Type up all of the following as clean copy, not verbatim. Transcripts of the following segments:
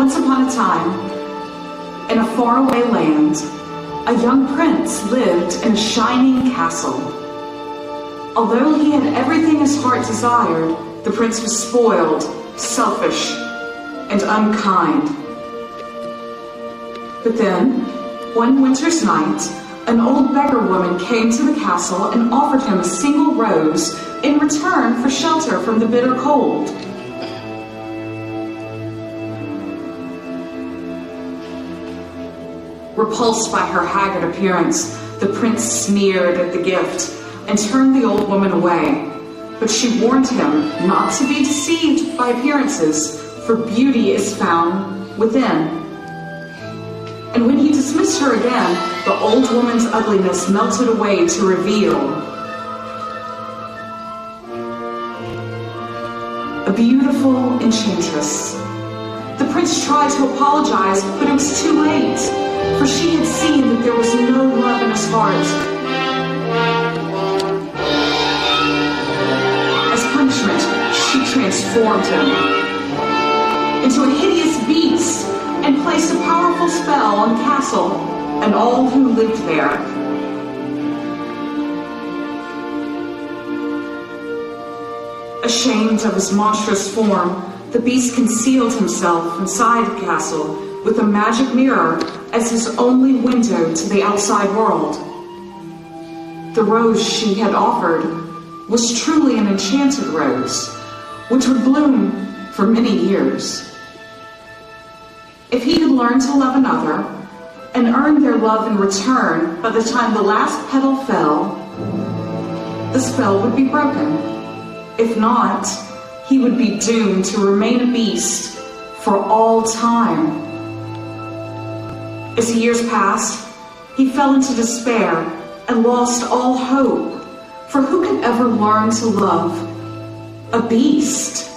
Once upon a time, in a faraway land, a young prince lived in a shining castle. Although he had everything his heart desired, the prince was spoiled, selfish, and unkind. But then, one winter's night, an old beggar woman came to the castle and offered him a single rose in return for shelter from the bitter cold. Repulsed by her haggard appearance, the prince sneered at the gift and turned the old woman away. But she warned him not to be deceived by appearances, for beauty is found within. And when he dismissed her again, the old woman's ugliness melted away to reveal a beautiful enchantress. The prince tried to apologize, but it was too late, for she had seen that there was no love in his heart. As punishment, she transformed him into a hideous beast and placed a powerful spell on the castle and all who lived there. Ashamed of his monstrous form, the beast concealed himself inside the castle with a magic mirror as his only window to the outside world. The rose she had offered was truly an enchanted rose, which would bloom for many years. If he could learn to love another and earn their love in return, by the time the last petal fell, the spell would be broken. If not, he would be doomed to remain a beast for all time. As years passed, he fell into despair and lost all hope, for who could ever learn to love a beast?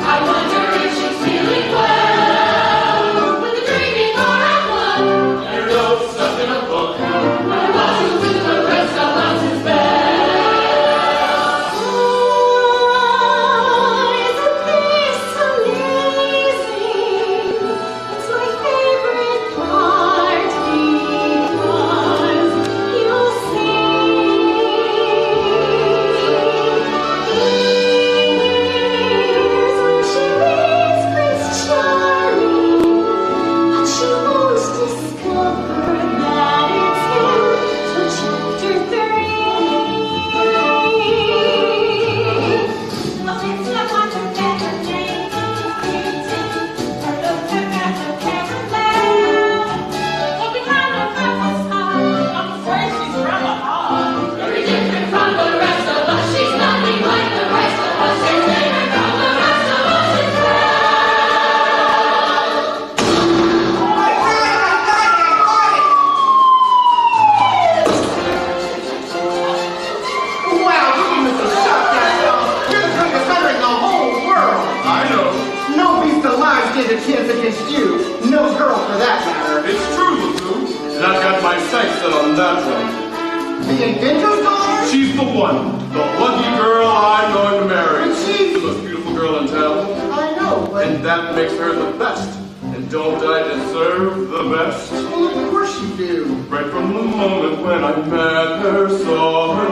I wonder if she's feeling well. on that one. The inventor's daughter? She's the one. The lucky girl I'm going to marry. And she's the most beautiful girl in town. I know, but... And that makes her the best. And don't I deserve the best? Well, of course you do. Right from the moment when I met her, saw her,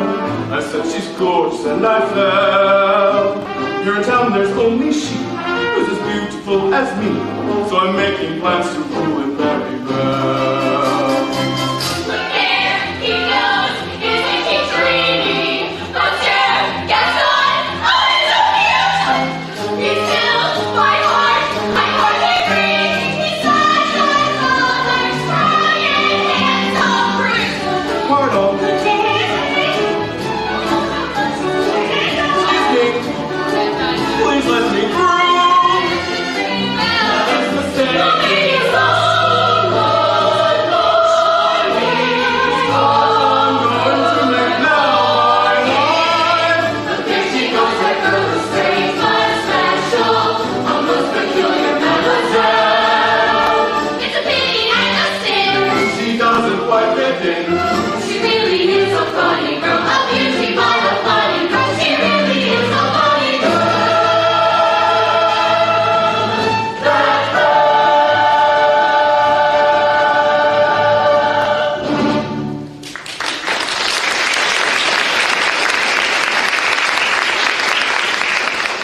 I said she's gorgeous and I fell. Here in town there's only she who's as beautiful as me. So I'm making plans to ruin Mary Bell. Look there, he goes, isn't he dreamy? But there, guess what? Oh, he's so cute! He fills my heart, I hardly breathe. Besides my father's crying handsome brute. Pardon. Good day, Please let me through. She really is a funny girl, a beauty by the funny girl. She really is a funny girl.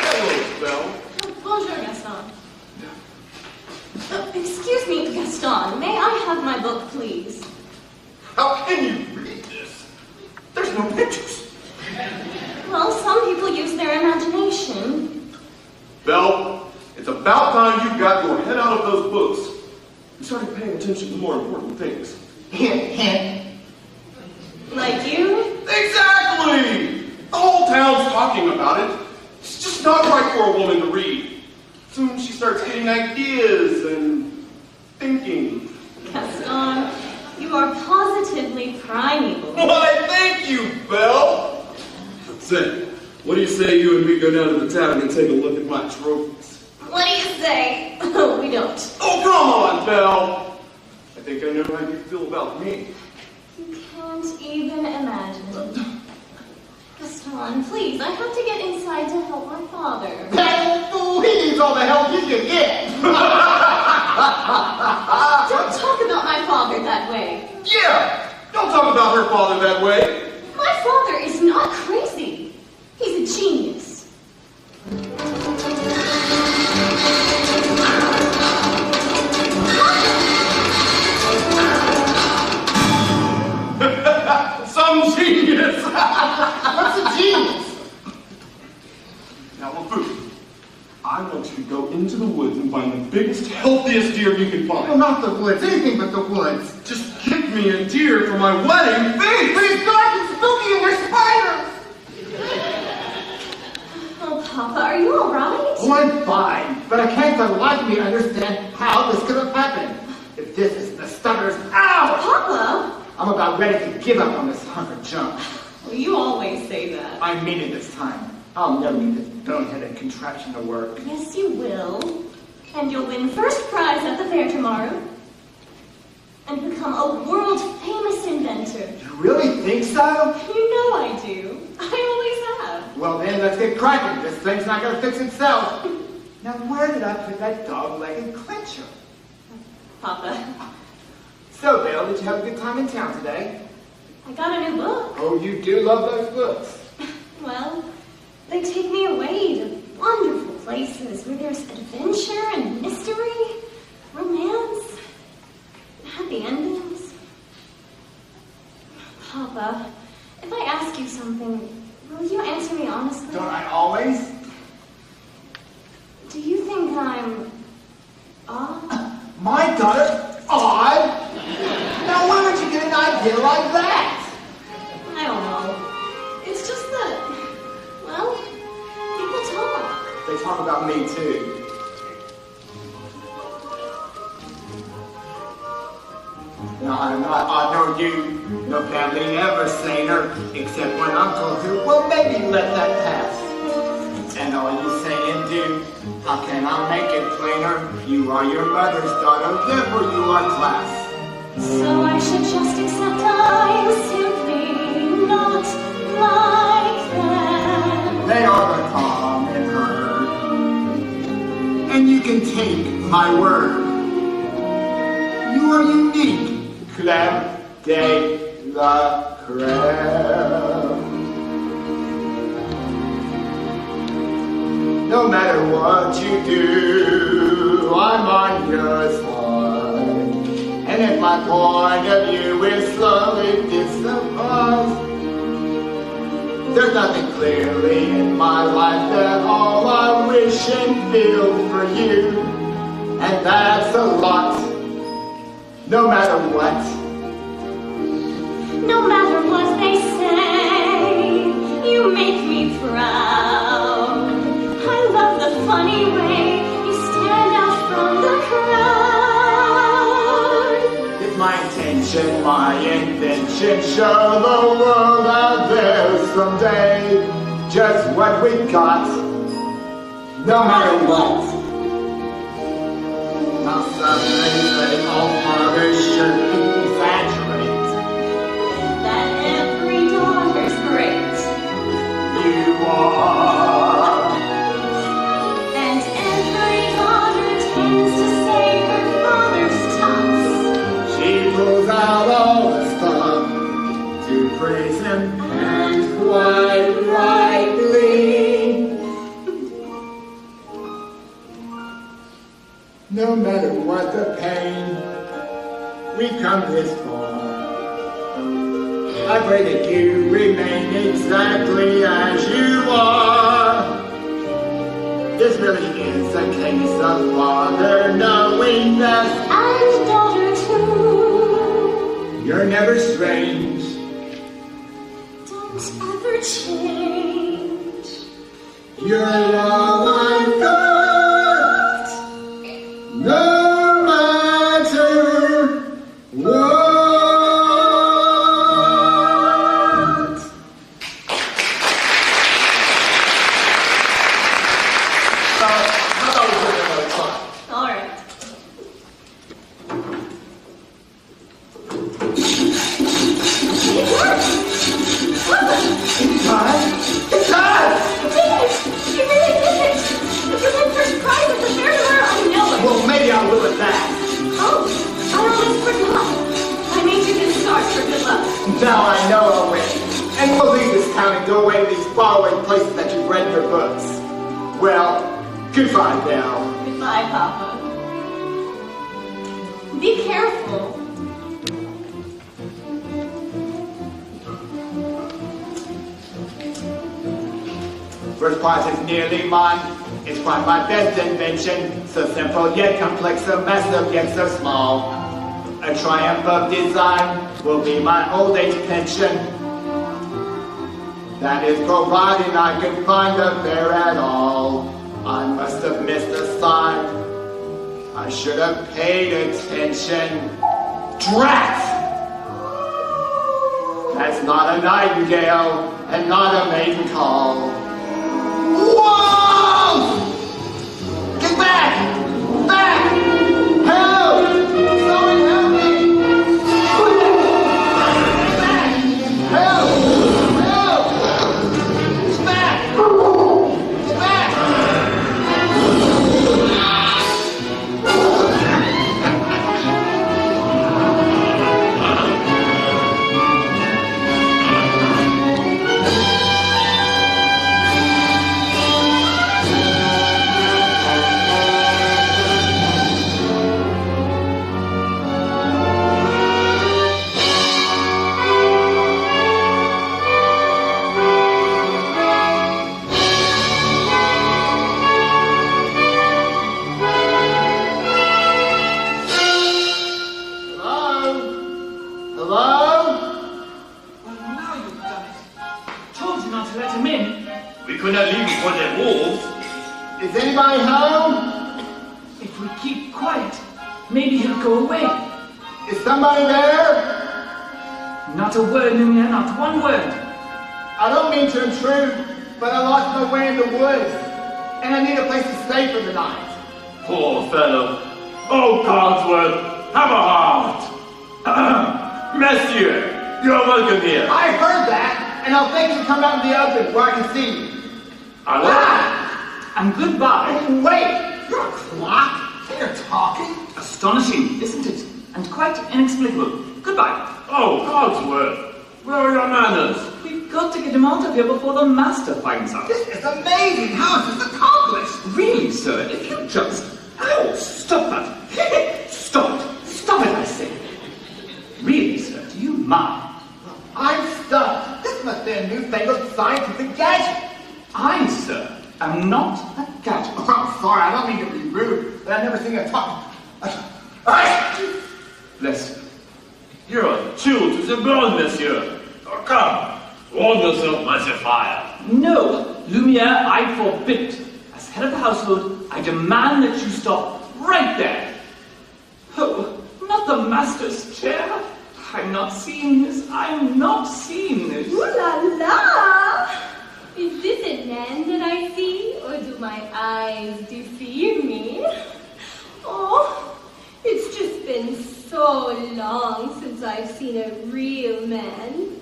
Hello, Belle. Bonjour, Gaston. Excuse me, Gaston. May I have my book, please? How can you read this? There's no pictures. Well, some people use their imagination. Belle, it's about time you got your head out of those books and started paying attention to more important things. Hint, hint. Like you? Exactly! The whole town's talking about it. It's just not right for a woman to read. Soon she starts getting ideas and thinking. Gaston, you are positively primeval. Why, thank you, Belle! Say, what do you say you and me go down to the tavern and take a look at my trophies? What do you say? Oh, we don't. Oh, come on, Belle! I think I know how you feel about me. You can't even imagine. Gaston, please, I have to get inside to help my father. That fool, he needs all the help he can get. Don't talk about my father that way. Yeah! Don't talk about her father that way. My father is not crazy. He's a genius. Some genius! What's a genius? Now, LeFou, I want you to go into the woods and find the biggest, healthiest deer you can Well, find. not the woods. Anything but the woods. Just give me a deer for my wedding feast! But it's dark and spooky and there's spiders. Oh, Papa, are you all right? Oh, I'm fine. But I can't for the life of me understand how this could have happened. If this is the stutter's hour. Papa? I'm about ready to give up on this hunk of junk. Well, you always say that. I mean it this time. I'll never get this boneheaded contraption to work. Yes, you will. And you'll win first prize at the fair tomorrow. And become a world-famous inventor. You really think so? You know I do. I always have. Well then, let's get cracking. This thing's not gonna fix itself. Now where did I put that dog-legged clincher? Papa, So, Bill, did you have a good time in town today? I got a new book. Oh, you do love those books. Well, they take me away to wonderful places where there's adventure and mystery, romance, happy endings. Papa, if I ask you something, will you answer me honestly? Don't I always? Do you think I'm odd? My daughter, odd? Now where would you get an idea like that? I don't know. It's just that, well, people talk. They talk about me too. No, I'm not odd, no you. No family never saner, except one uncle who, well, maybe let that pass. And all you say and do, how can I make it plainer? You are your mother's daughter, therefore you are class. So I should just accept I can take my word. You are unique. Crème de la crème. No matter what you do, I'm on your side. And if my point of view is slowly disappointed, there's nothing clearly in my life that all I wish and feel for you. And that's a lot, no matter what. No matter what they say, you make me proud. I love the funny way you stand out from the crowd. It's my intention, my invention, show the world out there someday just what we got, no matter what. Now some may say all fathers should exaggerate. That every daughter's great. You are. And every daughter tends to say her father's tops. She pulls out all the stuff to praise him, and quite rightly. No matter what the pain, we've come this far. I pray that you remain exactly as you are. This really is a case of father knowing best, And daughter too. you're never strange. Don't ever change. You're all I've got, no matter what. How about we put another try? All right. It worked. Awesome. It's time! It's time! You did it. You really did it. If you win first prize at the fair tomorrow, I know it. Well, maybe I'll do it that. Oh, I always forgot. I made you good stars for good luck. Now I know I'll win. And we'll leave this town and go away to these faraway places that you've read in your books. Well, goodbye, Dale. Goodbye, Papa. Be careful. First prize is nearly mine. It's quite my best invention. So simple yet complex, so massive yet so small. A triumph of design will be my old age pension. That is providing I can find a fair at all. I must have missed a sign. I should have paid attention. Drat! That's not a nightingale and not a maiden call. Whoa! Get back! Back! Help! Someone help me! Get back! Help! Help! Get back! Get back! Is anybody home? If we keep quiet, maybe he'll go away. Is somebody there? Not a word, Lumia, not one word. I don't mean to intrude, but I lost my way in the woods, and I need a place to stay for the night. Poor fellow. Oh, Cogsworth, have a heart. Monsieur, you're welcome here. I heard that, and I'll thank you to come out in the open where I can see you. Allah. And goodbye. Wait! You're a clock? talking? Astonishing, isn't it? And quite inexplicable. Goodbye. Oh, Cogsworth, where are your manners? We've got to get him out of here before the master finds out. This is amazing. How is this accomplished? Really, sir, if you just... Oh, stop that. Stop it. Stop it, I say. Really, sir, do you mind? I'm stunned. This must be a newfangled scientific gadget. I, sir, am not a gadget. Oh, I'm sorry, I don't mean to be rude, but I've never seen a talk. Bless you. You're a chill to the bone, monsieur. Oh, come, warm yourself by the fire. No, Lumiere, I forbid it. As head of the household, I demand that you stop right there. Oh, not the master's chair. I'm not seeing this. I'm not seeing this. Ooh la la! Is this a man that I see, or do my eyes deceive me? Oh, it's just been so long since I've seen a real man.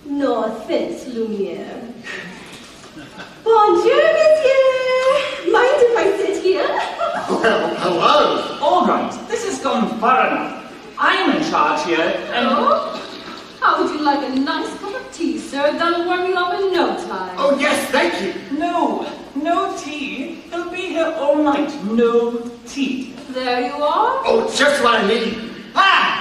No offense, Lumiere. Bonjour, monsieur! Mind if I sit here? Well, hello. All right, this has gone far enough. I'm in charge here, and... Oh? How would you like a nice cup of tea, sir? That'll warm you up in no time. Oh, yes, thank you. No tea. He'll be here all night. No tea. There you are. Oh, just what I need. Hi!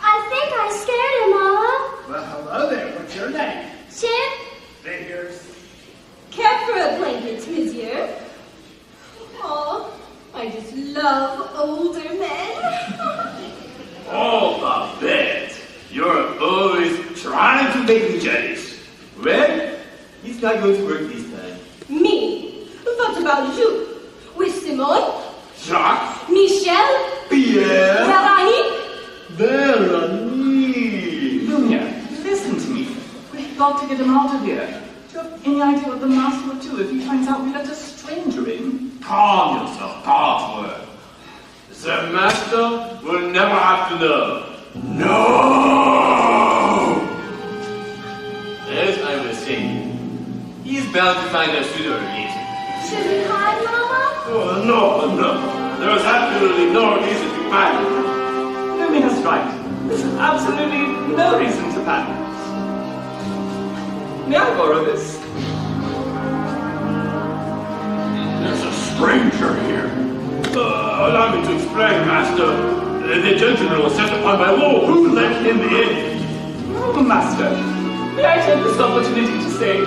I think I scared him, Mama. Well, hello there. What's your name? Chip, Fingers. care for a blanket, monsieur. Oh, I just love older men. Oh, Babette, you're always trying to make me jealous. Well, it's not going to work this time. Me? What about you? With Simone? Jacques, Michel? Pierre, Veronique? Veronique. Lumiere, listen to me. We've got to get him out of here. Do you have any idea what the master would do if he finds out we let a stranger in? Calm yourself, Cogsworth. The master will never have to know. No! As I was saying, he is bound to find a sooner or later. Should we hide, Mama? Oh, no. There is absolutely no reason to panic. Luminere's right. There's absolutely no reason to panic. May I borrow this? There's a stranger here. Allow me to explain, master. The gentleman was set upon by law. Who let him in? Oh, master, may I take this opportunity to say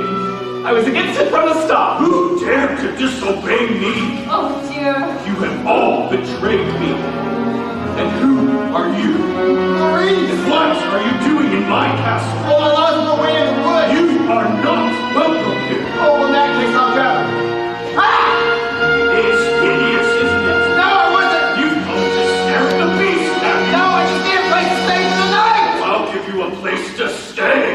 I was against it from the start. Who dared to disobey me? Oh, dear. You have all betrayed me. And who are you? Maurice! And what are you doing in my castle? Oh, I lost my way in the woods. You are not welcome here. Oh, in that case, I'll go. Ah! It's hideous, isn't it? No, I wasn't. You've come to stare at the beast, have you? No, I just need a place to stay for the night. I'll give you a place to stay.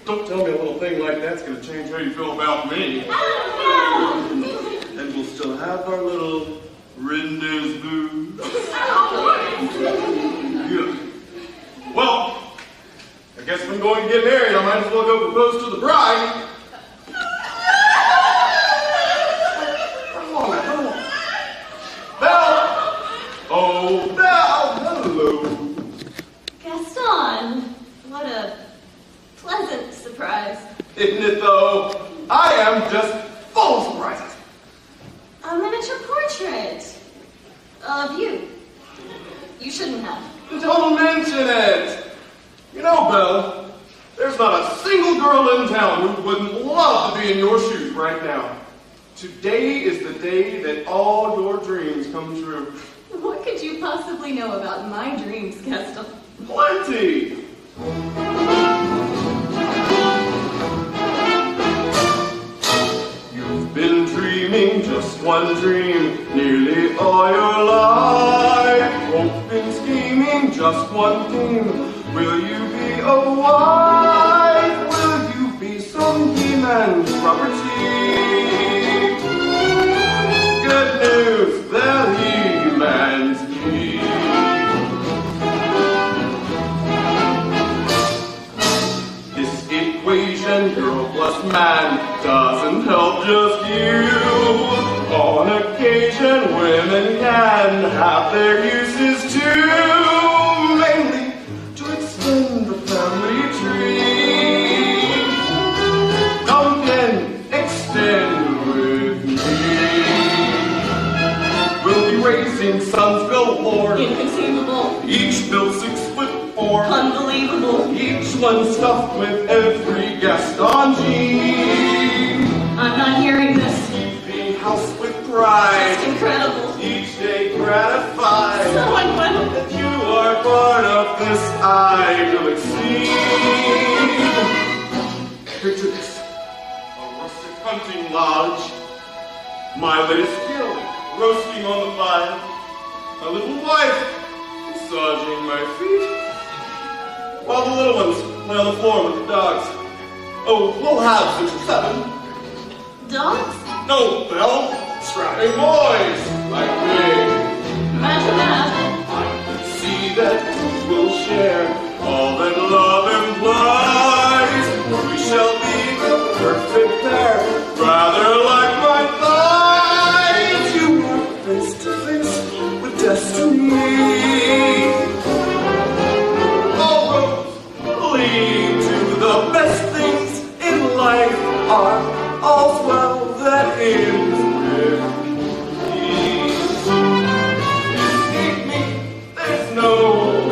Don't tell me a little thing like that's going to change how you feel about me. And we'll still have our little rendezvous. Yeah. Well, I guess if I'm going to get married, I might as well go propose to the bride. Come on. Belle! Oh, Belle! Hello. Gaston, what a pleasant surprise. Isn't it though? I am just full of surprises. A miniature portrait of you. You shouldn't have. Don't mention it. You know, Belle, there's not a single girl in town who wouldn't love to be in your shoes right now. Today is the day that all your dreams come true. What could you possibly know about my dreams, Gaston? Plenty! You've been dreaming just one dream nearly all your life. Hoping, scheming, just one theme. Will you be a wife? Will you be some he-man's property? Good news, they're he-man's me. This equation, girl plus man, doesn't help just you. On occasion, women can have their uses too. Mainly to extend the family tree. Come then, extend with me. We'll be raising sons galore. Inconceivable. Each built 6'4". Unbelievable. Each one stuffed with every Gaston gene. I'm not hearing this. Keeping house with pride. It's incredible. Each day gratified. So incredible. That you are part of this idyllic scene. Picture this. A rustic hunting lodge. My latest skill, roasting on the fire. My little wife, massaging my feet. While the little ones lay on the floor with the dogs. Oh, we'll have 6 or 7. Dogs? No, Belle. Strapping boys like me. Imagine that. I can see that we'll share all that love implies. We shall be the perfect pair, rather like my thighs. You are face to face with destiny. All roads lead to the best things in life are all's well that ends with peace. Need me, there's no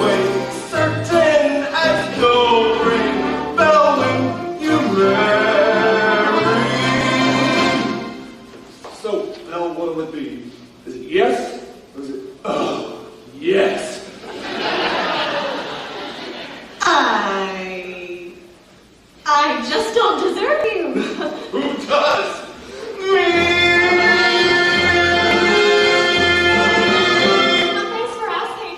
way, certain as gold ring, bell when you marry. So, Belle, what will it be? Is it yes? Or is it, oh, yes? I just don't deserve you. Who does? Me! Well, thanks for asking.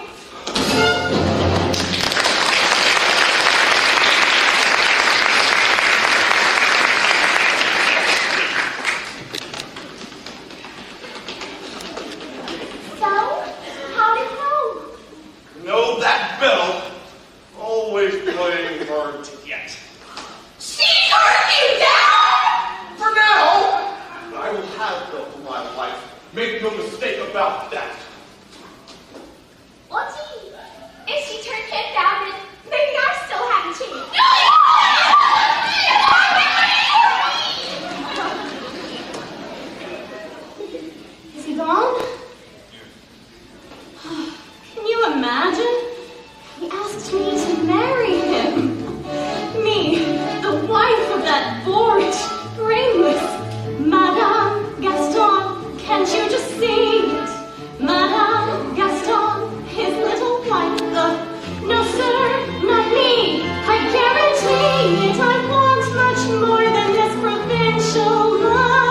So, how'd it go? Know that Belle? Always playing hard to get. She turned you down! For now, I will have Belle for my wife. Make no mistake about that. Well, gee, if she turned him down, then maybe I still have a chance. Is he gone? Can you imagine? He asked me to marry him. Me, the wife of that boorish, brainless Madame Gaston. Can't you just see it? Madame Gaston, his little wife. No, sir, not me. I guarantee it. I want much more than this provincial life.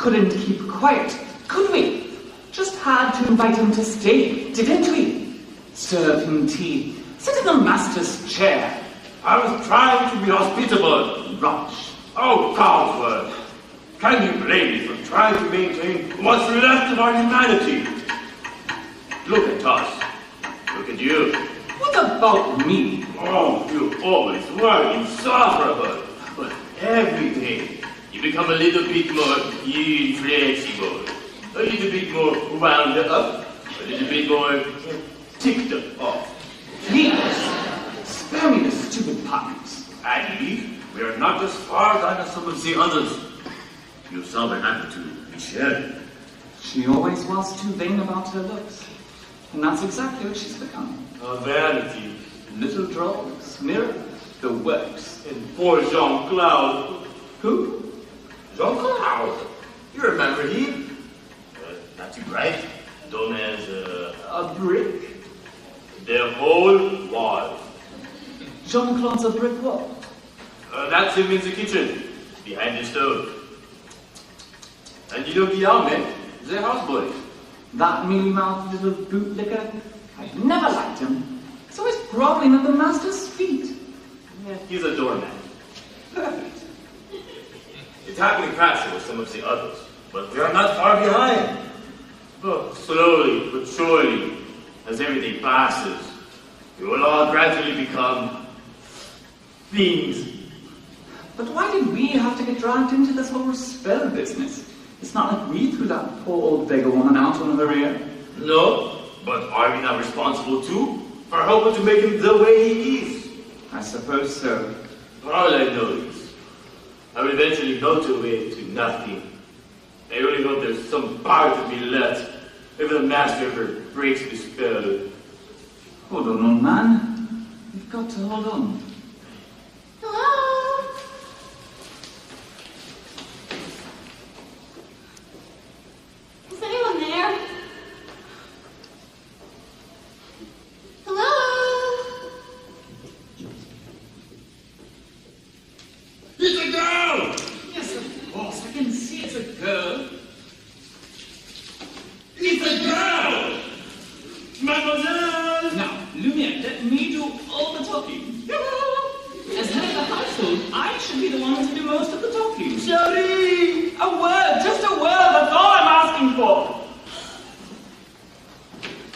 couldn't keep quiet, could we? Just had to invite him to stay, didn't we? Serve him tea, sit in the master's chair. I was trying to be hospitable. Rubbish. Oh, Cogsworth, can you blame me for trying to maintain what's left of our humanity? Look at us. Look at you. What about me? Oh, you always were insufferable. But every day, you become a little bit more inflexible. A little bit more wound up. A little bit more ticked off. Please, spare me the stupid puns. I believe we are not as far gone as some of the others. You saw what happened to Michelle. She always was too vain about her looks. And that's exactly what she's become. A vanity. Little drawers, mirror, the works. And poor Jean-Claude. Who? Jean-Claude. You remember him? Not too bright. Known as A brick? the whole wall. Jean-Claude's a brick wall. That's him in the kitchen, behind the stove. And you know Guillaume, the houseboy. That mealy-mouthed little bootlicker. I never liked him. He's always groveling at the master's feet. Yeah, he's a doormat. Perfect. It's happening faster with some of the others, but we are not far behind. But slowly but surely, as everything passes, we will all gradually become things. But why did we have to get dragged into this whole spell business? It's not like we threw that poor old beggar woman out on her ear. No, but are we not responsible too for helping to make him the way he is? I suppose so. All I know is I will eventually melt away to nothing. I only hope there's some part of me left if the master ever breaks the spell. Hold on, old man. You've got to hold on. Hello? Is anyone there? Hello? It's a girl! Yes, of course. I can see it's a girl. It's a girl! Mademoiselle! Now, Lumiere, let me do all the talking. As head of the household, I should be the one to do most of the talking. Chérie! A word, just a word, that's all I'm asking for.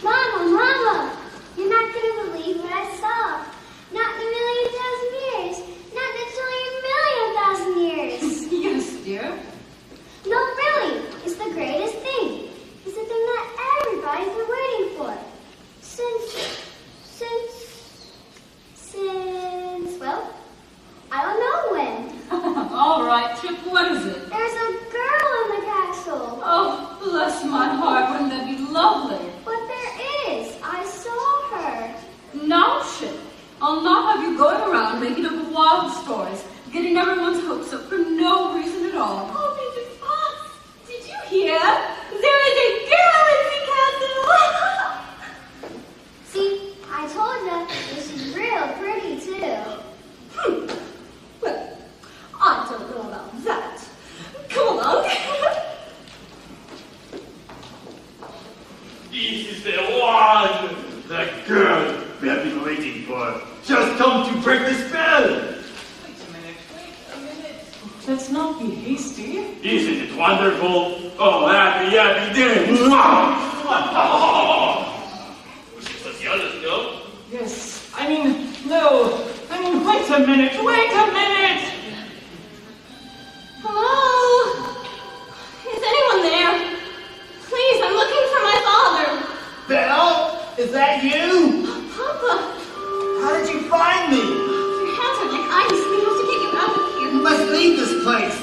Mama, you're not going to believe what I saw. Not in a 1,000,000 years. Not in a 1,000,000,000 years. Yes, dear. No, really, it's the greatest thing. It's the thing that everybody's been waiting for. Well, I don't know when. All right, Trip, what is it? There's a girl in the castle. Oh, bless my heart, wouldn't that be lovely? But there is. I saw her. Now, Chip, I'll not have you going around making up wild stories, getting everyone's hopes up for no reason at all. Oh, Baby Fox, did you hear? There is a girl in the castle. See, I told you, this is real pretty too. Well, I don't know about that. Come along. This is the one! The girl we have been waiting for. Just come to break the spell! Wait a minute. Let's not be hasty. Isn't it wonderful? Oh, happy day! Mwah! This was the others, no? Yes, no. Wait a minute. Hello? Is anyone there? Please, I'm looking for my father. Belle, is that you? Papa, How did you find me? your hands are like ice. We have to get you out of here. You must leave this place.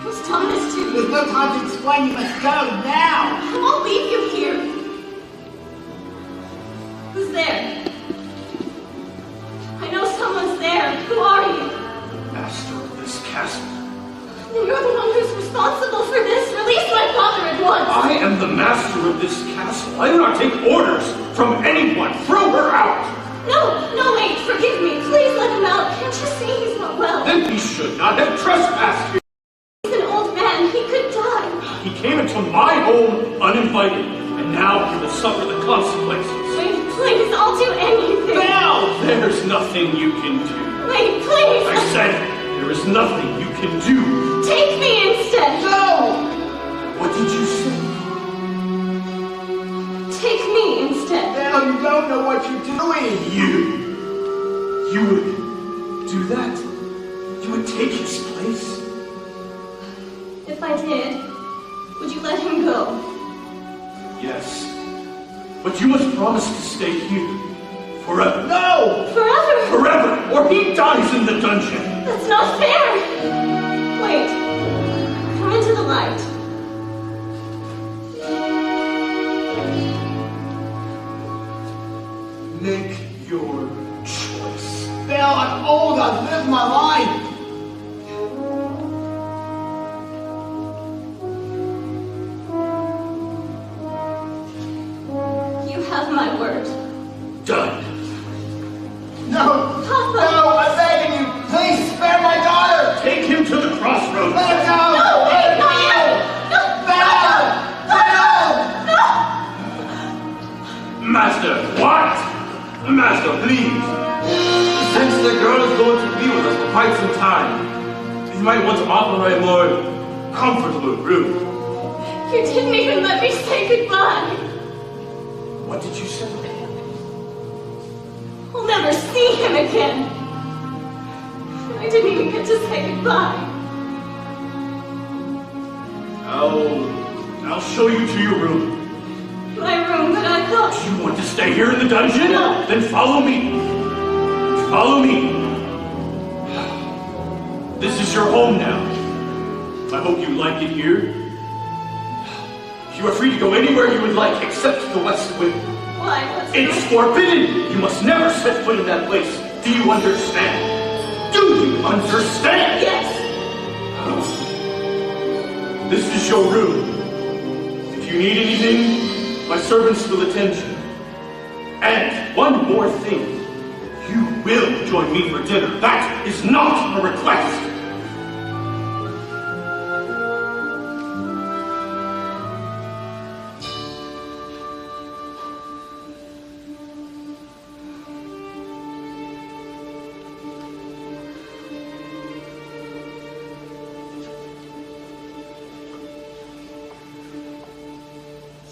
Who's telling us to? There's no time to explain. You must go now. I won't leave you here. Who's there? I know someone's there. Who are you? Master of this castle. Then you're the one who's responsible for this. Release my father at once. I am the master of this castle. I do not take orders from anyone. Throw her out! No, wait. Forgive me. Please let him out. Can't you see he's not well? Then he should not have trespassed here. He's an old man. He could die. He to my home uninvited, and now you will suffer the consequences. Wait, please, I'll do anything. Now there's nothing you can do. Wait, please. I said there is nothing you can do. Take me instead. No! What did you say? Take me instead. Now you don't know what you're doing. You would do that? You would take his place? If I did, would you let him go? Yes. But you must promise to stay here. Forever. No! Forever? Forever! Or he dies in the dungeon! That's not fair. Wait. Come into the light. Make your choice. Belle, I'm old. I've lived my life. You have my word. Done. No! Papa! No, I'm begging you. Please spare my daughter. Take him to the crossroads. Let her go. No, wait, not you! No! Belle! Belle! Master, what? Master, please. Since the girl is going to be with us for quite some time, you might want to offer her a more comfortable room. You didn't even let me say goodbye. What did you say? I'll never see him again. I didn't even get to say goodbye. I'll show you to your room. My room that I thought. You want to stay here in the dungeon? No. Then follow me. Follow me. This is your home now. I hope you like it here. You are free to go anywhere you would like except the west wing. Why? What's It's forbidden! You must never set foot in that place. Do you understand? Do you understand? Yes. This is your room. If you need anything, my servants will attend you. And one more thing. You will join me for dinner. That is not a request.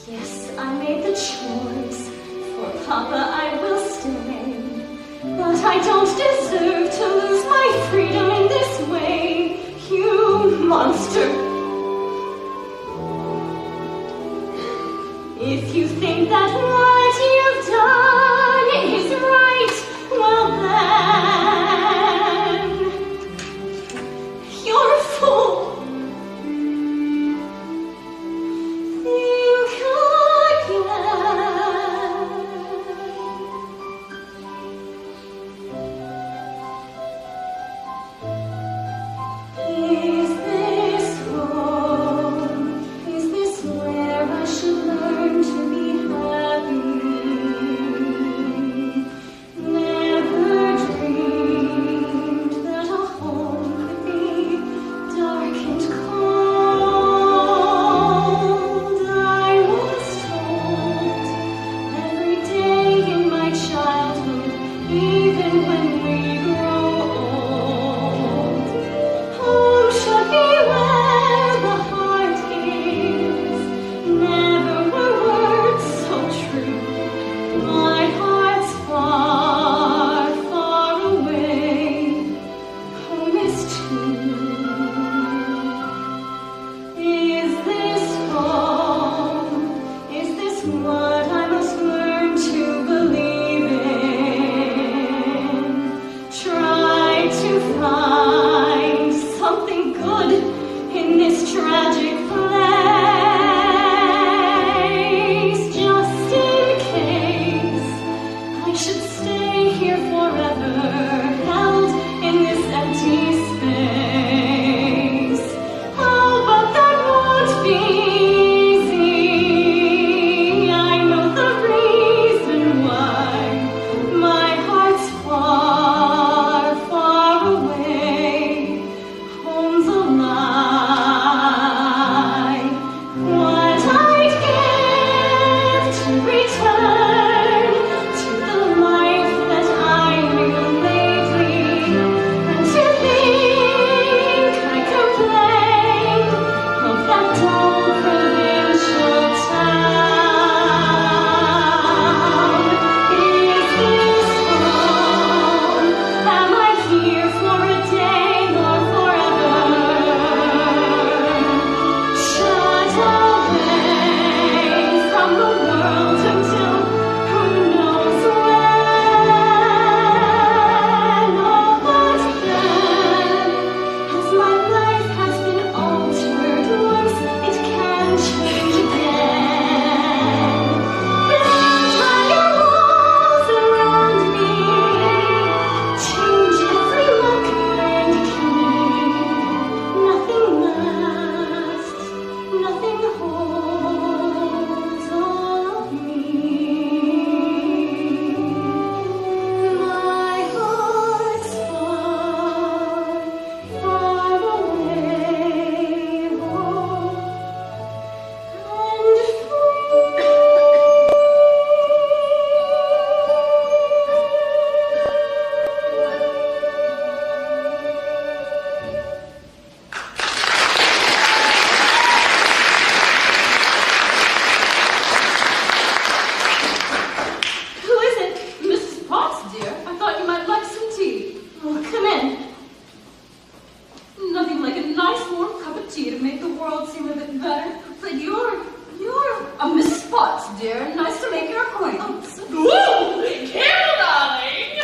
Yes, I made the choice. For Papa, I will stay. But I don't deserve to lose my freedom in this way. You monster. If you think that what you've done is right, well then, you're a fool. Think again. Is this home? Is this where I should learn to be happy? dear. Nice to make your acquaintance. Ooh, Carol, darling.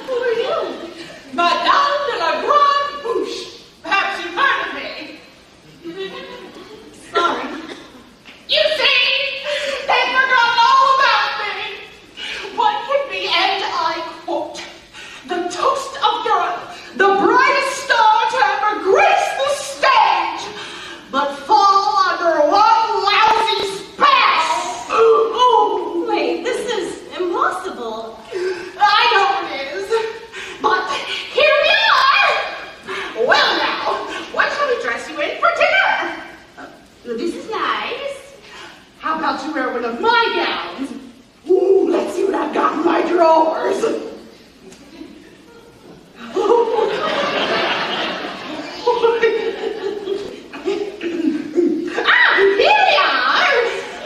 Who are you? Madame de la Grande Bouche. Perhaps you've heard of me. Sorry. You see, they've forgotten all about me. One can be, and I quote, the toast of Europe, the brightest star to ever grace the stage, but fall under one lousy spell. Ooh. Wait, this is impossible. I know it is, but here we are. Well now, what shall we dress you in for dinner? This is nice. How about you wear one of my gowns? Ooh, let's see what I've got in my drawers. Here we are.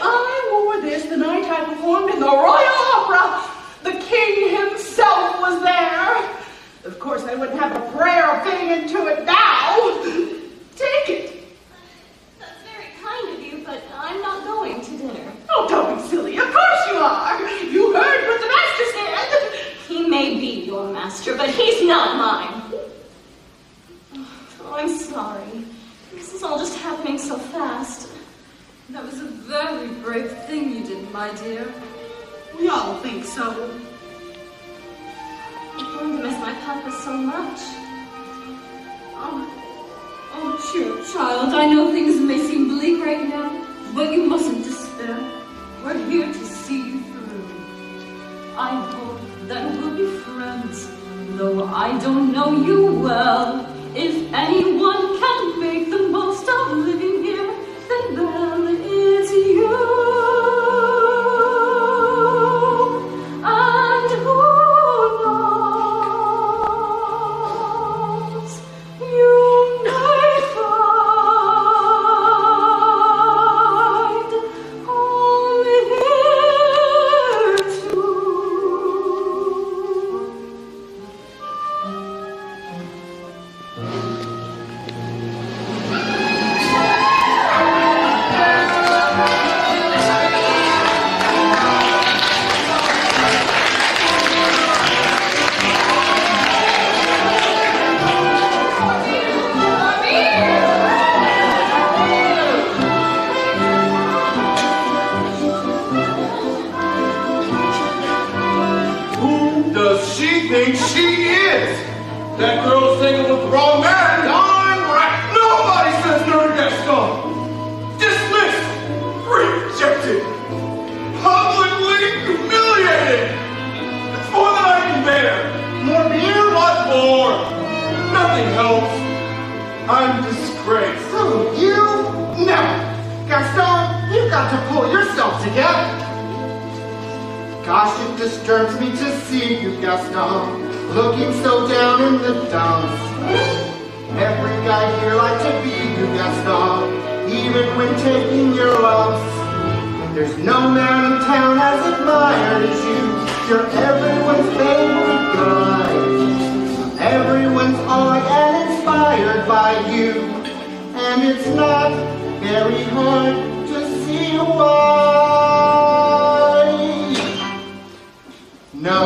I wore this the night I performed in the Royal Opera. The king himself was there. Of course, I wouldn't have a prayer fitting into it now. Take it. That's very kind of you, but I'm not going to dinner. Oh, don't be silly. Of course you are. You heard what the master said. He may be your master, but he's not mine. Oh, I'm sorry. This is all just happening so fast. That was a very brave thing you did, my dear. We all think so. I'm going to miss my papa so much. Oh, cheer up, child. I know things may seem bleak right now, but you mustn't despair. We're here to see you through. I hope that we'll be friends, though I don't know you well. If anyone can make the most of living here, then Belle is you. And who knows, you may find home here too. Who does she think she is? That girl's taken with the wrong man. Darn right. Nobody says no to Gaston. Dismissed. Rejected. Publicly humiliated. It's more than I can bear. More beer? What more? Nothing helps. I'm disgraced. Who, you? No. Gaston, you've got to pull yourself together. Gosh, it disturbs me to see you, Gaston, looking so down in the dumps. Every guy here likes to be you, Gaston, even when taking your lumps. There's no man in town as admired as you. You're everyone's favorite guy. Everyone's awed and inspired by you. And it's not very hard to see why. No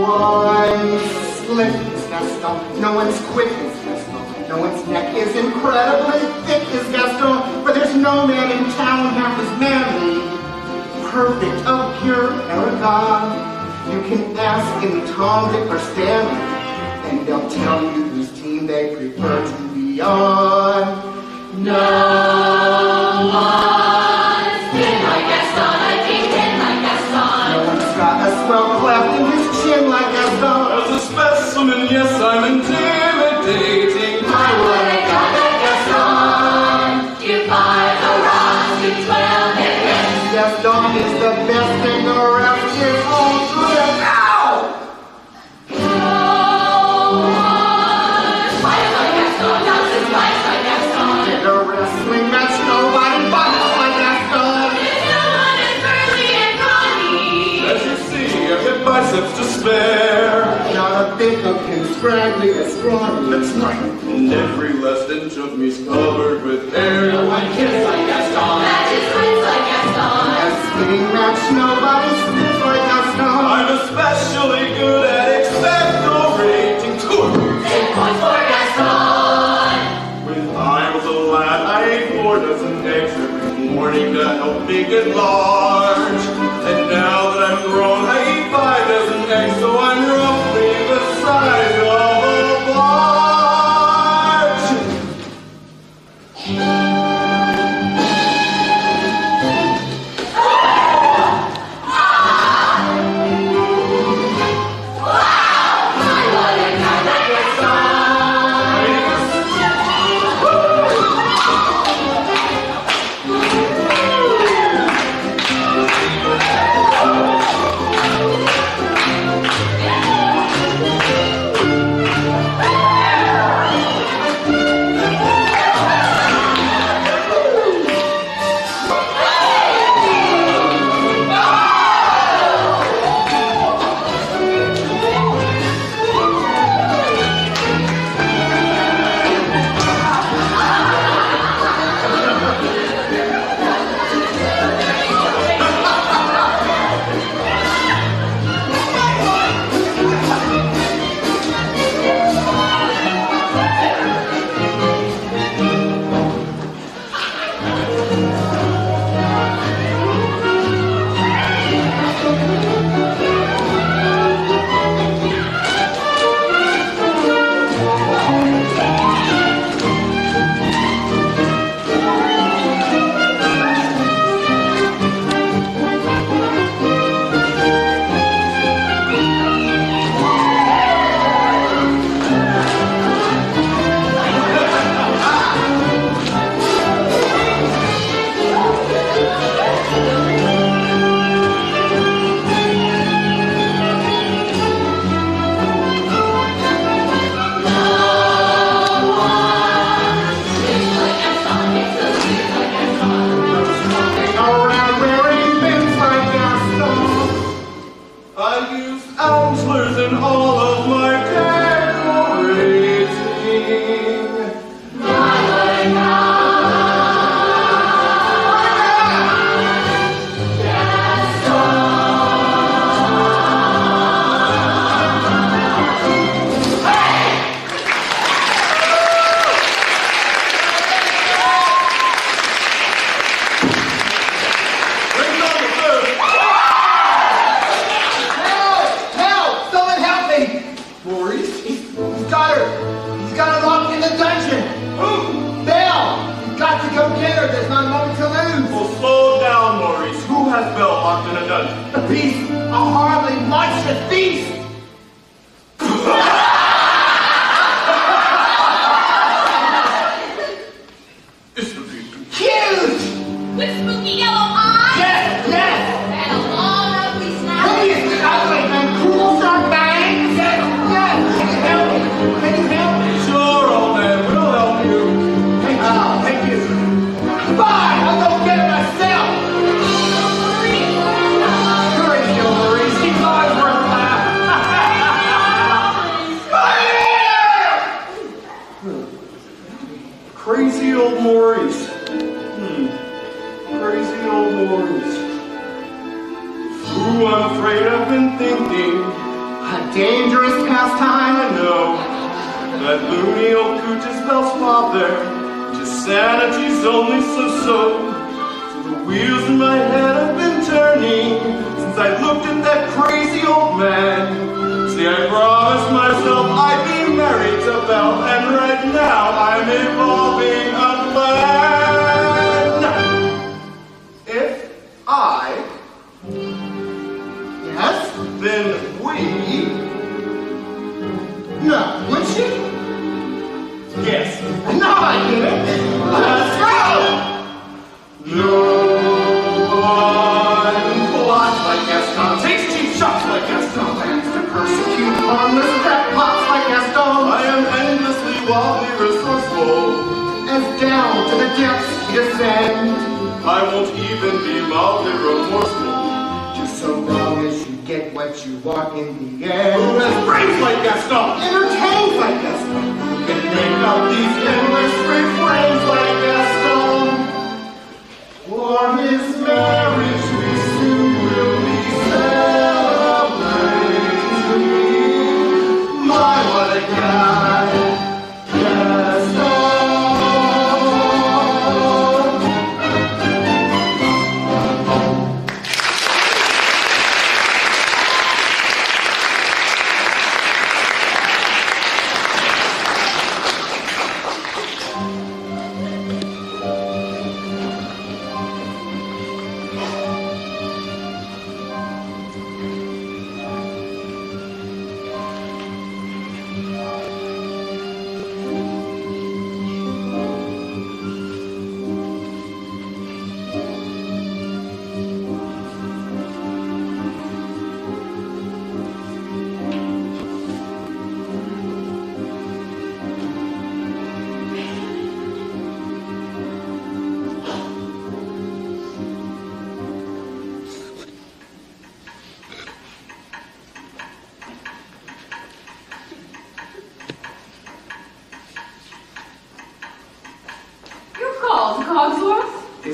one's slick as Gaston. No one's quick as Gaston. No one's neck is incredibly thick as Gaston. For there's no man in town half as manly, perfect of pure Aragon. You can ask any Tom, Dick, or Stanley, and they'll tell you whose team they prefer to be on. No one's been like Gaston, a kingpin like Gaston. No one's got a swell cleft in his chin like Gaston. As a specimen, yes, I'm intimidating. My word, I got that Gaston. You 5 hurrahs, you 12 hit-hits. Gaston is the best thing the rest is all good. Ow! No one's fight like Gaston, dances twice like Gaston. In a wrestling match, nobody fights like Gaston. No one is burly and brawny. As you see, I've got biceps to spare. Not a bit of him scraggly or scrawny. That's right. And every last inch of me's covered with hair. No one kills like Gaston. Matches wins like Gaston. get large. And now that I'm grown, I eat 5 dozen eggs, so I'm roughly the size of a barge.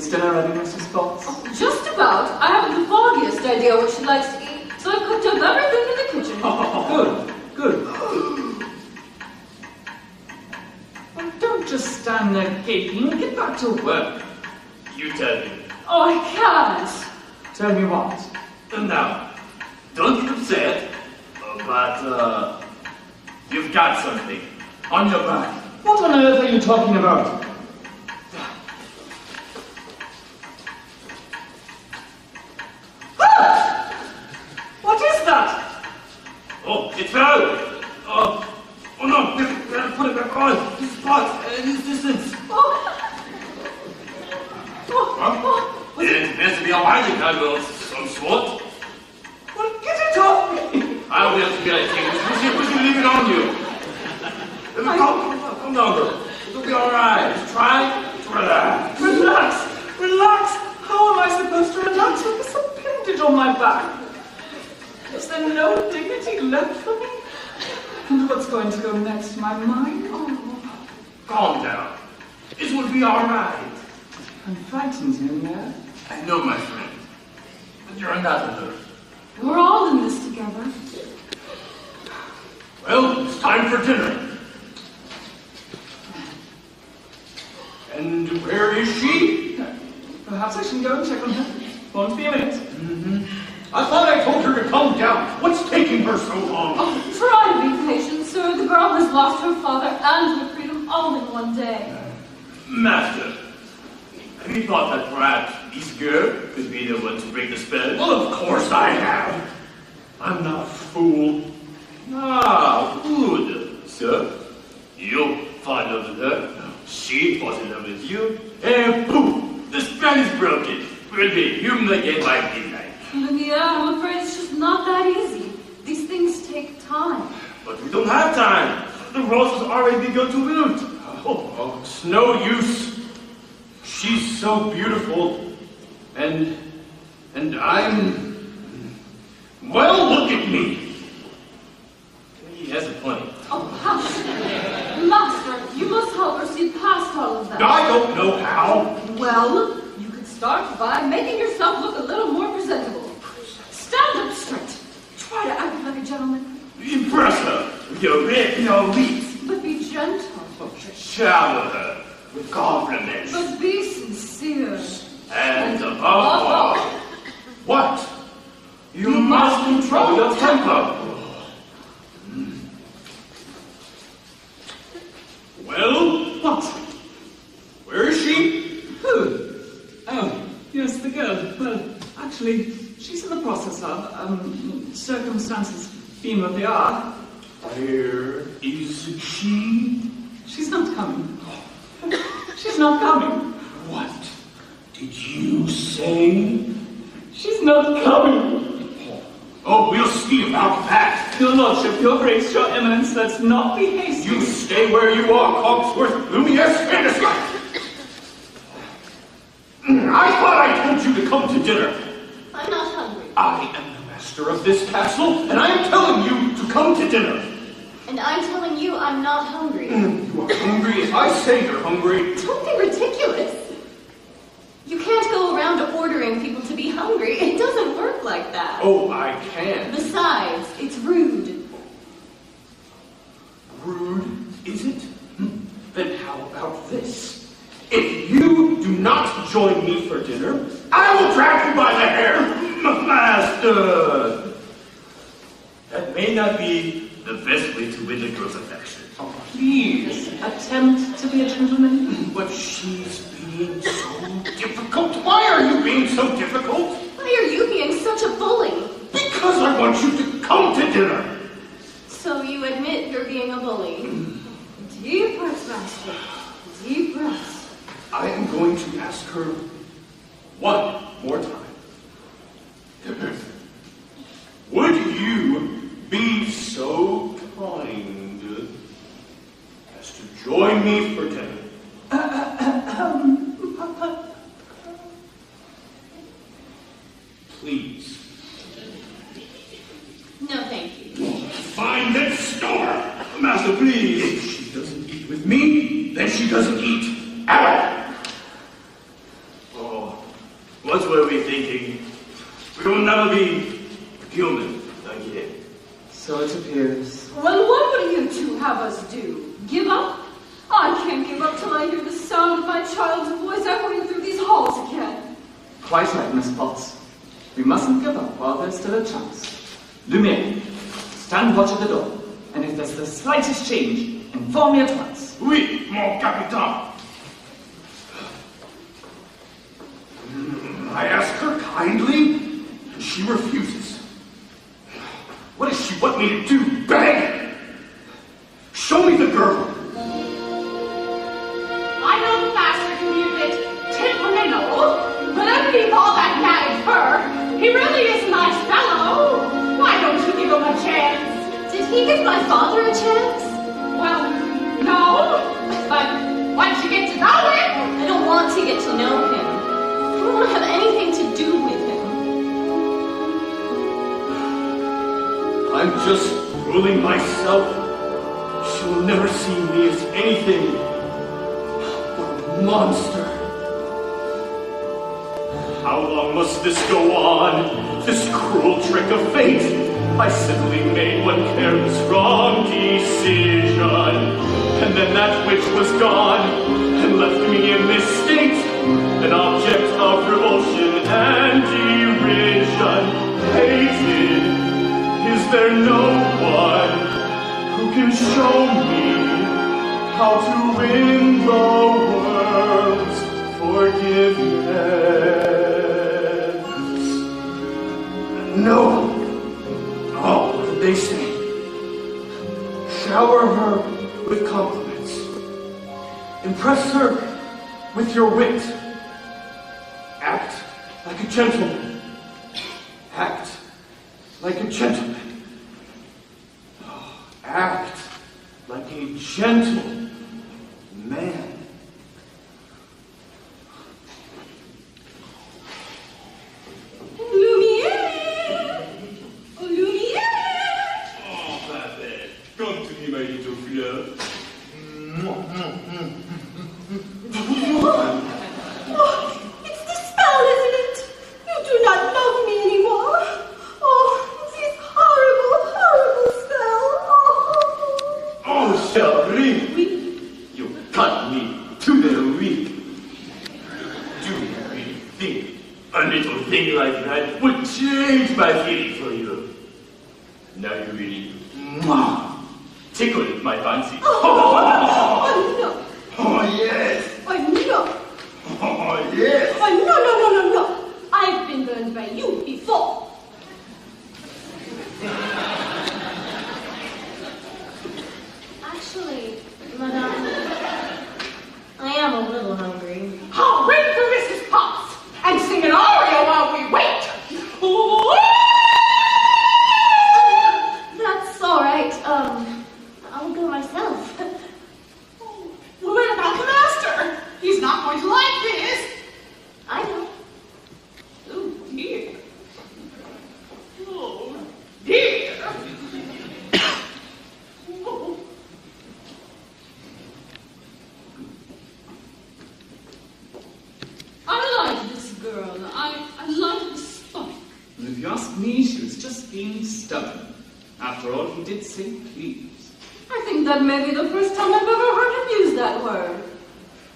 Is dinner ready, Mrs. Fox? Just about. I haven't the foggiest idea what she likes to eat, so I cooked up everything in the kitchen. Good. Well, don't just stand there gaping. Get back to work. You tell me. Oh, I can't. Tell me what? Now, don't get upset, but you've got something on your back. What on earth are you talking about? What is that? Oh, it fell! Oh no, better put it back on. His spots and his distance. It has to be a magic handle of some sort. Well, get it off me! I'll be able to get it to you. We should leave it on you. Come down, girl. It'll be alright. Just try to relax. Relax! How am I supposed to relax with this appendage on my back? Is there no dignity left for me? And what's going to go next? My mind? Oh. Calm down. It will be alright. I'm frightened in there. I know, my friend. But you're not alone. We're all in this together. Well, it's time for dinner. And where is she? Perhaps I should go and check on her. Won't be a minute. I thought I told her to calm down. What's taking her so long? Try to be patient, sir. The girl has lost her father and her freedom all in one day. Master, have you thought that perhaps this girl could be the one to break the spell? Well, of course I have. I'm not a fool. Ah, good. So, you're fond of her, she falls in love with you, and poof, the spell is broken. We'll be human again by midnight. Yeah, I'm afraid it's just not that easy. These things take time. But we don't have time. The rose has already begun to wilt. Oh, it's no use. She's so beautiful. And I'm... Well, look at me. He has a point. Oh, hush. Master, you must help her see past all of that. I don't know how. Well, you could start by making yourself look a little more presentable. Stand up straight. Try to act like a gentleman. Impress her with your red nose. But be gentle. Shower her with compliments. But be sincere. And above all, what? You must control your temper. Well, What? where is she? Who? Oh, yes, the girl. Well, actually, she's in the process of, circumstances being what they are. Where is she? She's not coming. She's not coming. What did you say? She's not coming. Oh, we'll see about that. Your Lordship, Your Grace, Your Eminence, let's not be hasty. You stay where you are, Cogsworth, Lumiere, Spenderslight. I thought I told you to come to dinner. I'm not hungry. I am the master of this castle, and I am telling you to come to dinner. And I'm telling you I'm not hungry. You are hungry if I say you're hungry. Don't be ridiculous. You can't go around ordering people to be hungry. It doesn't work like that. Oh, I can. Besides, it's rude. Rude, is it? Then how about this? If you do not join me for dinner, I will drag you by the hair, master! That may not be the best way to win the girl's affection. Oh, please, attempt to be a gentleman. But she's being so difficult. Why are you being so difficult? Why are you being such a bully? Because I want you to come to dinner. So you admit you're being a bully? Deep breaths, Master. Deep breaths. I am going to ask her one more time. Would you be so kind as to join me for dinner? Please. No, thank you. Find that star! Master, please! If she doesn't eat with me, then she doesn't eat at all. Oh, What were we thinking? We will never be human again. So it appears. Well, what will you two have us do? Give up? I can't give up till I hear the sound of my child's voice echoing through these halls again. Quite right, Miss Potts. We mustn't give up while there's still a chance. Lumiere, stand watch at the door, and if there's the slightest change, inform me at once. Oui, mon capitaine. I ask her kindly, and she refuses. What does she want me to do? Beg? Show me the girl. I know the master can be a bit temperamental, but I believe all that married her. He really is a nice fellow. Why don't you give him a chance? Did he give my father a chance? Well, no, but once you get to know him, I don't want to get to know him. I don't want to have anything to do with him. I'm just fooling myself. She'll never see me as anything but a monster. How long must this go on? This cruel trick of fate? I simply made one careless wrong decision, and then that which was gone, and left me in this state, an object of revulsion and derision, hated. Is there no one who can show me how to win the world's forgiveness? No. Oh, what did they say? Shower her with compliments. Impress her with your wit. Act like a gentleman. Act like a gentleman. Oh, act like a gentle man. Lumiere! Oh, Lumiere! Oh, Babette, come to me, my little fleur. Oh, it's the spell, isn't it? You do not love me anymore. Oh, this horrible, horrible spell. Oh, chérie, you cut me to the weak. Do you really think a little thing like that would change my feeling for you? Now you really tickled my fancy. Oh, no. Oh, yes. Oh, no. Oh, yes. Oh, no. I've been burned by you before. Actually, Madame, I am a little hungry. I'll wait for Mrs. Potts and sing an aria while we wait. That's all right. I'll go myself. Well, what about the master? He's not going to like this. I know. Oh, dear. Oh, dear. Oh. I like this girl. I like the spike. And if you ask me, she was just being stubborn. After all, he did say please. I think that may be the first time I've ever heard him use that word.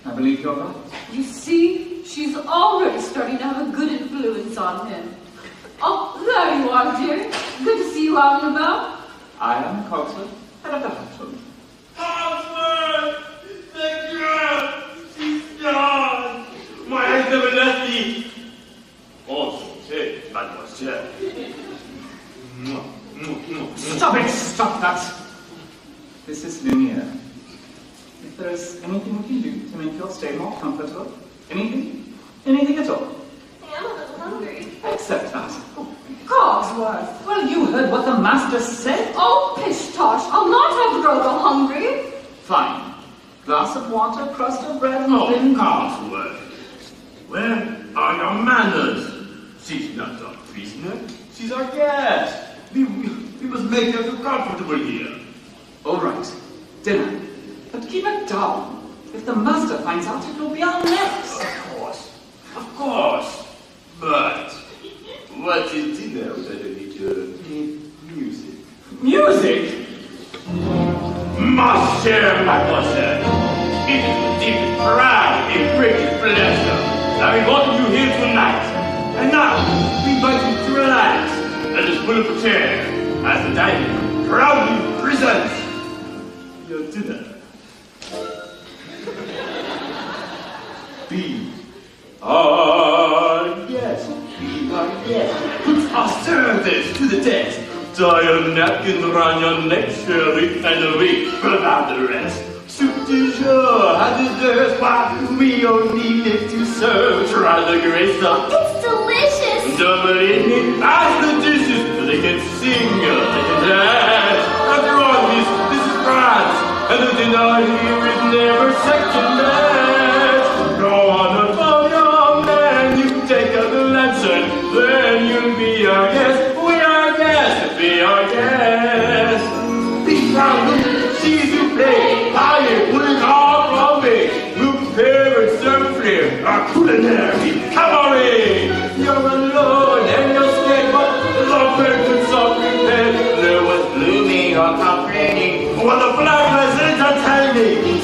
I believe you're right. You see, she's already starting to have a good influence on him. Oh, there you are, dear. Good to see you out and about. I am Cogsworth, head of the household. Cogsworth! The girl! She's gone! My eyes never left me! Enchanté, mademoiselle. Stop it! Stop that! This is Lumiere. If there is anything we can do to make your stay more comfortable, anything at all, I am a little hungry. except that. Cogsworth. Well, you heard what the master said. Oh, pish-tosh. I'll not have to grow hungry. Fine. Glass of water, crust of bread, and Oh, thin- Cogsworth! Where are your manners? She's not our prisoner. She's our guest. We must make her feel comfortable here. All right. Dinner. But keep it down. If the master finds out, it will be our necks. Of course. But what is dinner without a little music? Music? Ma chère mademoiselle, it is with deepest pride and greatest pleasure that we welcome you here tonight. And now, we invite you to relax and just pull up a chair as the dining proudly presents your dinner. Be our guest, be our guest. Put our service to the test. Tie a napkin around your neck, Shirley, and wait for about the rest. Soup du jour, à dessert, why we only live to serve. Try the grace of. It's delicious. Don't believe me? Ask the dishes, so they can sing, they can dance. After all, this is France, and the dinner here is never second best. Go on above your man, you take up the lantern, then you'll be our guest. Be our guest. Be proud, see you play. Higher, put it all from me. We'll prepare and serve flair. Our culinary cabaret. You're alone and you're scared, but the love could softly prepared. There was blooming or complaining. While the flag was entertaining.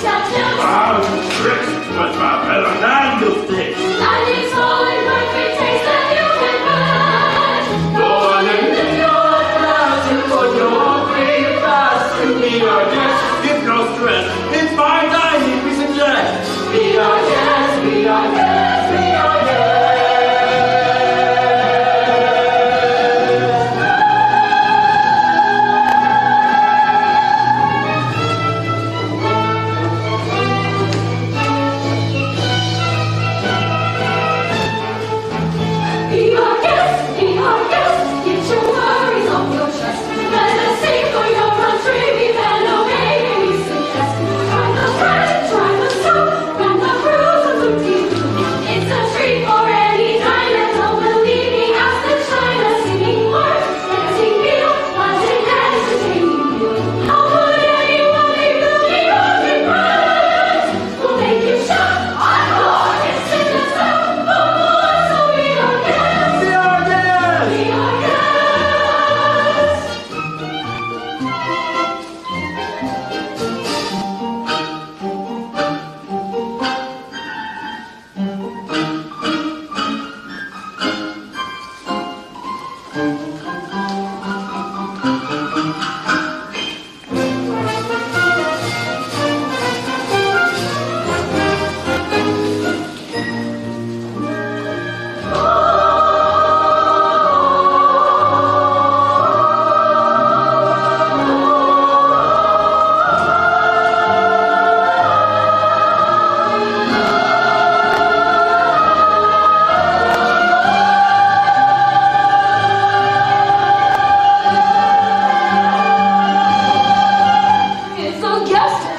Our tricks was my better candlestick. Lightning solid, perfect taste that you can match. Go on and live your be our guest, give no stress. It's fine dining we suggest. Be our guest, be our guest, be our guest. Be our guest, be our guest. Get your worries off your chest. Let us sing for your country. We've had no baby, we suggest. Try the bread, try the soup, and the fruit of the tea. It's a treat for any diner. Don't believe me, ask the China. Singing words, dancing meal, was an entertaining meal. How would anyone be building on your bread? We'll make you shout, our Lord, and sing a song for more. So be our guest, Be our guest. be our guest.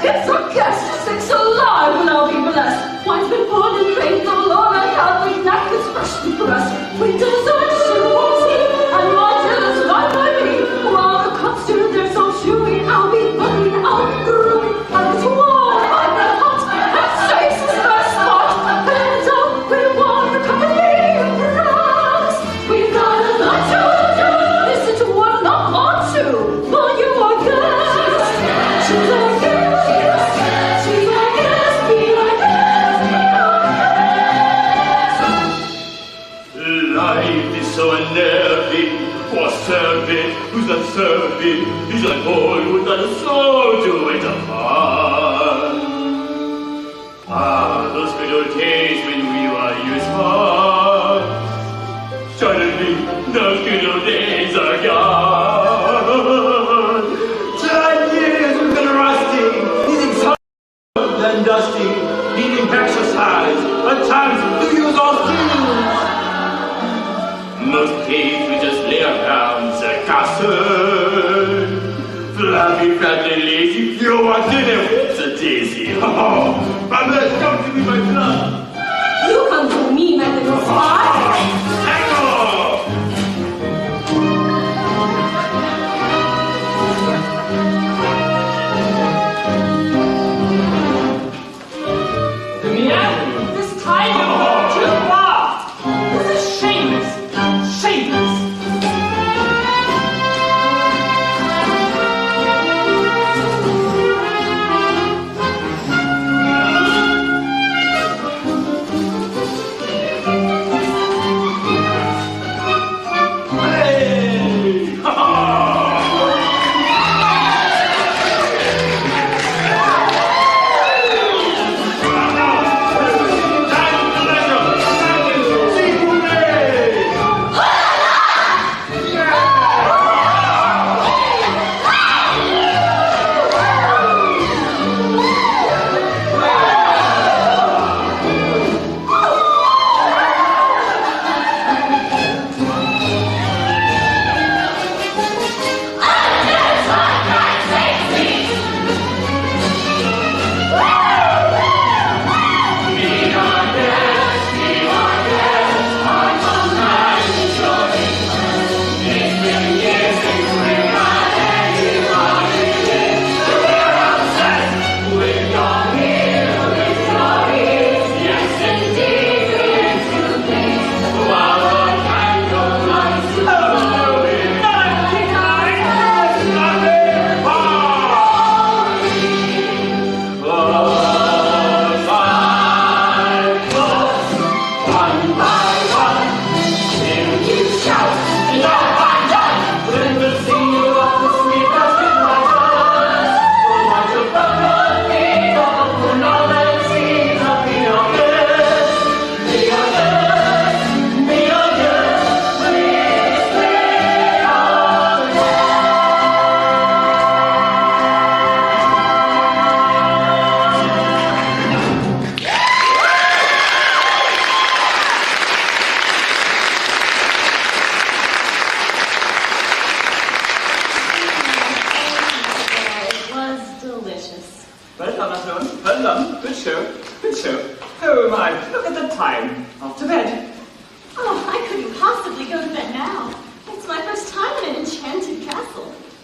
It's a guest, six alive, and I'll be blessed. Wine's been poured and drank, the Lord I have the neck is freshly pressed. We dessert, she won't see, and my jealous life by me. While the cups to their so chewy, I'll be looking out brewing, and it's warm, I've been hot, and shakes is my spot. And up we want the company of rocks. We've got a lot to do, listen to what I'm not on to, but you are guest. She's our guest, she's our guest, be our guest, be our guest. Life is so unnerving. What's serving? Who's not serving? He's like boy without a soul to wait upon. Ah, those good old days when we were youthful. Suddenly, those good old days are gone. 10 years we've been rusting, needing exhausted and dusty, needing exercise, at times to use our skills. Most days we just lay around the castle. Flabby, flatly lazy, you want dinner, it's a daisy. Oh, Babette, come give me my blood. You come to me, my little spy. Echo! Lumiere, this time you're too far. This is shame.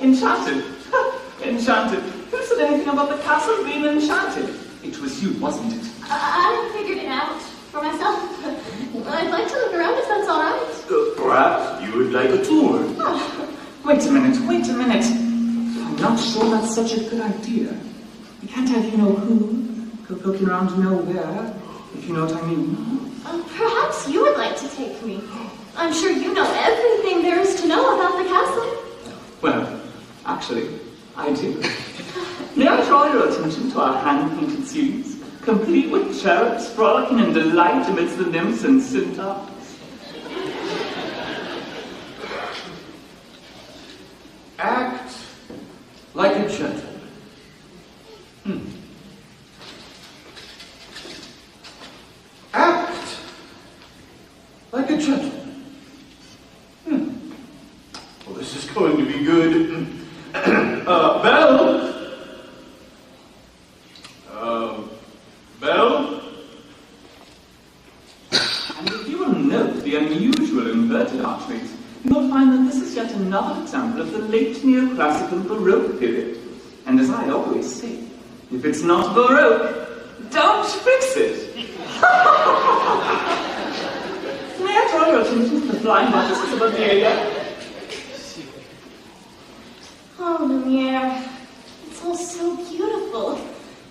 Enchanted. Enchanted. Who said anything about the castle being enchanted? It was you, wasn't it? I figured it out for myself. I'd like to look around if that's all right. Perhaps you would like a tour. Wait a minute. I'm not sure that's such a good idea. We can't have you-know-who go poking around nowhere, if you know what I mean. Perhaps you would like to take me. I'm sure you know everything there is to know about the castle. Well, actually, I do. May I draw your attention to our hand-painted scenes, complete with cherubs frolicking in delight amidst the nymphs and centaurs? Act like a gentleman. Act like a gentleman. Well, this is going to be good. Belle? Belle? And if you will note the unusual inverted archways, you will find that this is yet another example of the late neoclassical Baroque period. And as I always say, if it's not Baroque, don't fix it. May I draw your attention to the flying buttresses above the area? Oh, Lumiere, it's all so beautiful.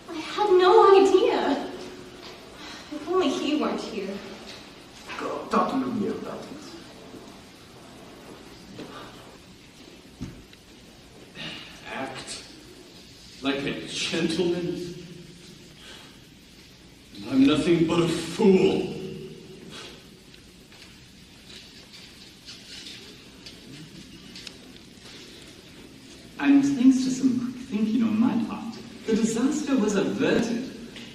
I had no idea. If only he weren't here. Go, talk to me about this. Act like a gentleman. I'm nothing but a fool. And thanks to some quick thinking on my part, the disaster was averted.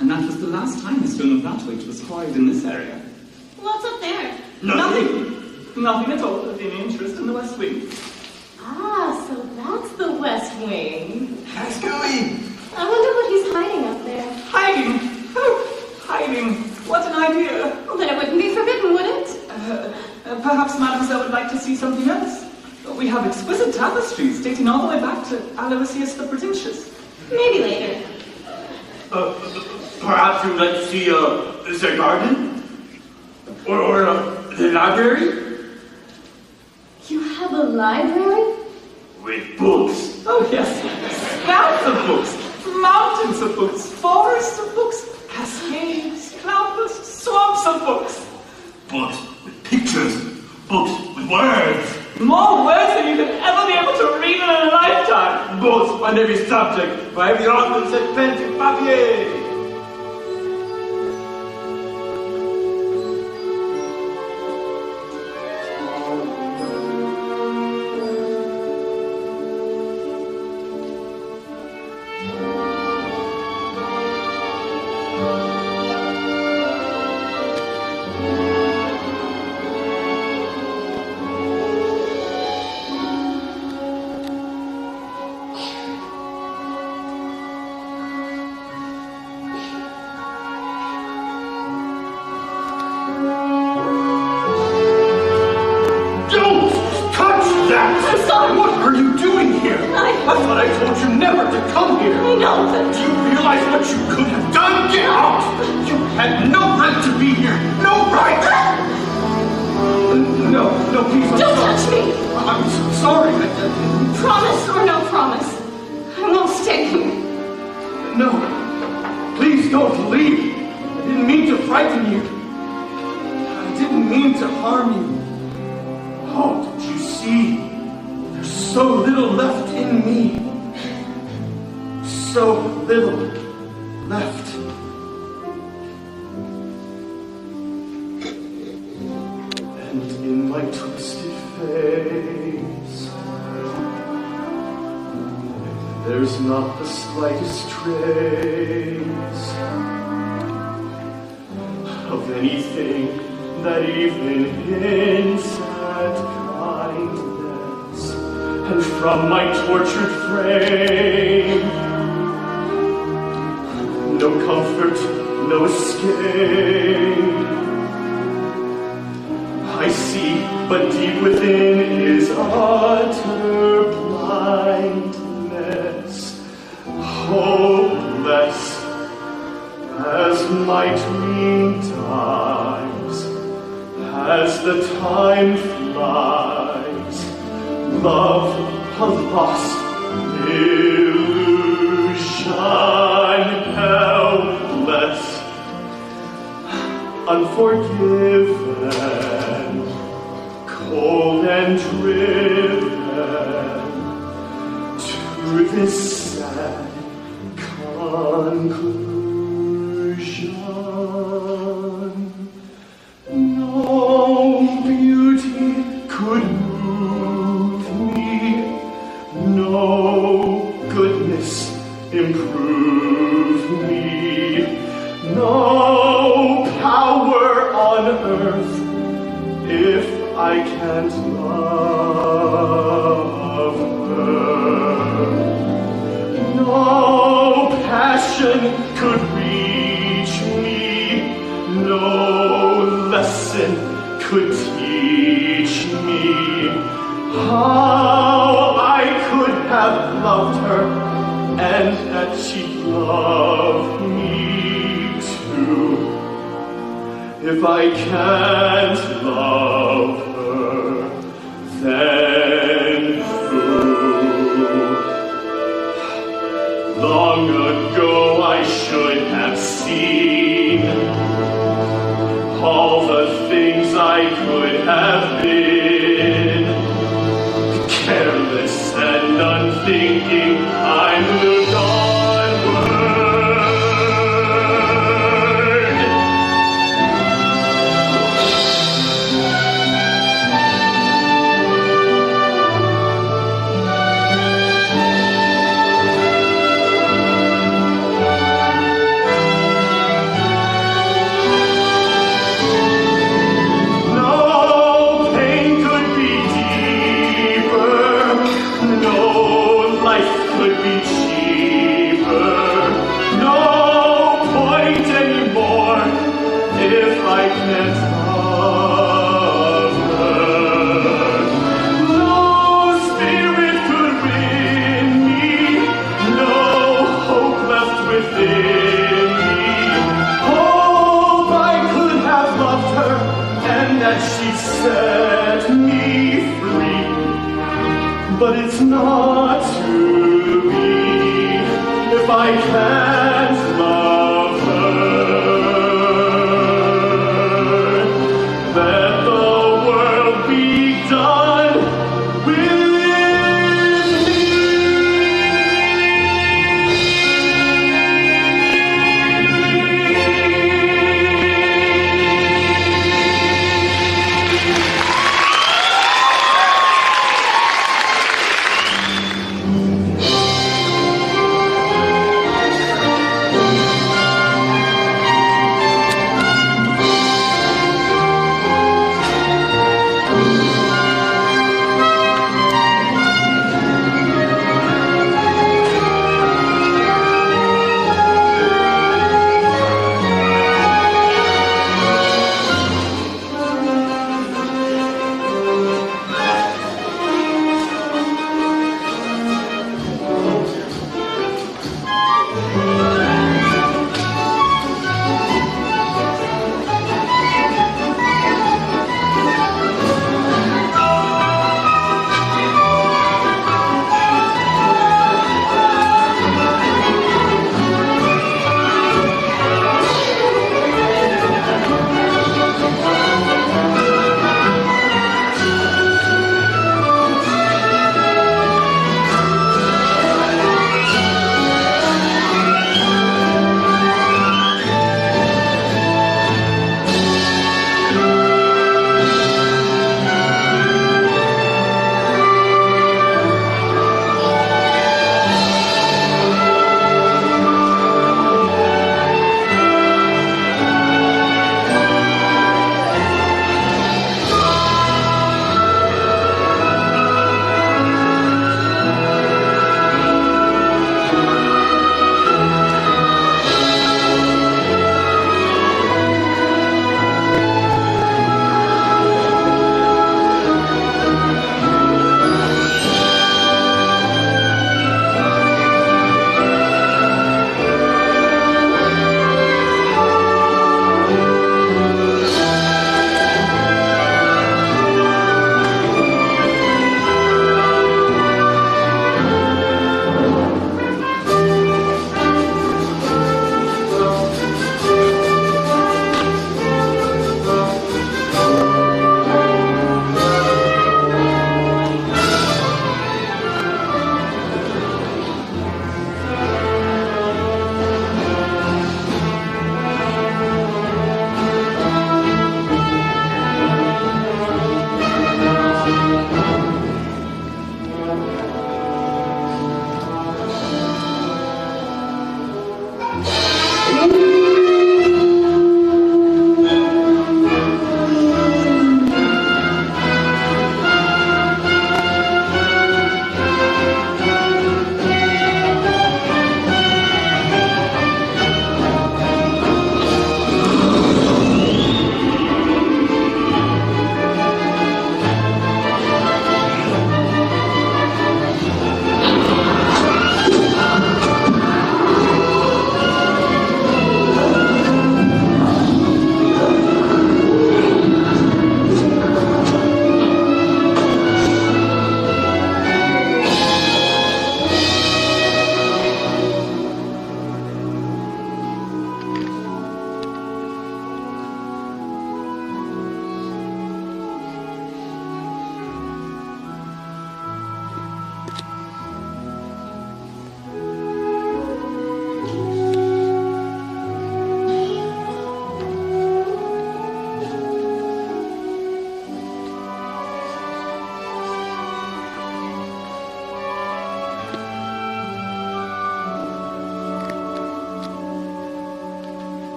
And that was the last time a stone of that weight was quarried in this area. What's up there? Nothing at all of any interest in the West Wing. Ah, so that's the West Wing. How's it going? I wonder what he's hiding up there. Hiding! Oh, hiding! What an idea! Well, then it wouldn't be forbidden, would it? Perhaps Mademoiselle would like to see something else. We have exquisite tapestries dating all the way back to Aloysius the Pretentious. Maybe later. Perhaps you would like to see the garden? Or the library? You have a library? With books. Oh, yes. Spouts of books, mountains of books, forests of books, cascades, cloudless swamps of books. Books with pictures. Books with words. More words than you could ever be able to read in a lifetime. Books on every subject by every author said pen to papier. I thought I told you never to come here. I know, but... Do you realize what you could have done? Get out! You had no right to be here. No right! No, please. Don't touch me! I'm sorry. Promise or no promise, I won't stay here. No. Please don't leave. I didn't mean to frighten you. I didn't mean to harm you. Oh, don't you see? There's so little left in me. So little left. And in my twisted face, there's not the slightest trace of anything that even hints at kindness. And from my tortured frame, no comfort, no escape. I see, but deep within is utter blindness. my dream dies, as the time flies, love a lost illusion, helpless, unforgiven, cold and driven to this sad conclusion. No beauty could move me, no goodness improve me, no power on earth if I can't love her. No passion could reach me, no lesson could teach me how I could have loved her and that she loved me too. If I can't love her, then who? Long ago I should have seen all the things I could have been. Careless and unthinking, I moved onward. Set me free, but it's not to be if I can't love her. Let the world be done with me.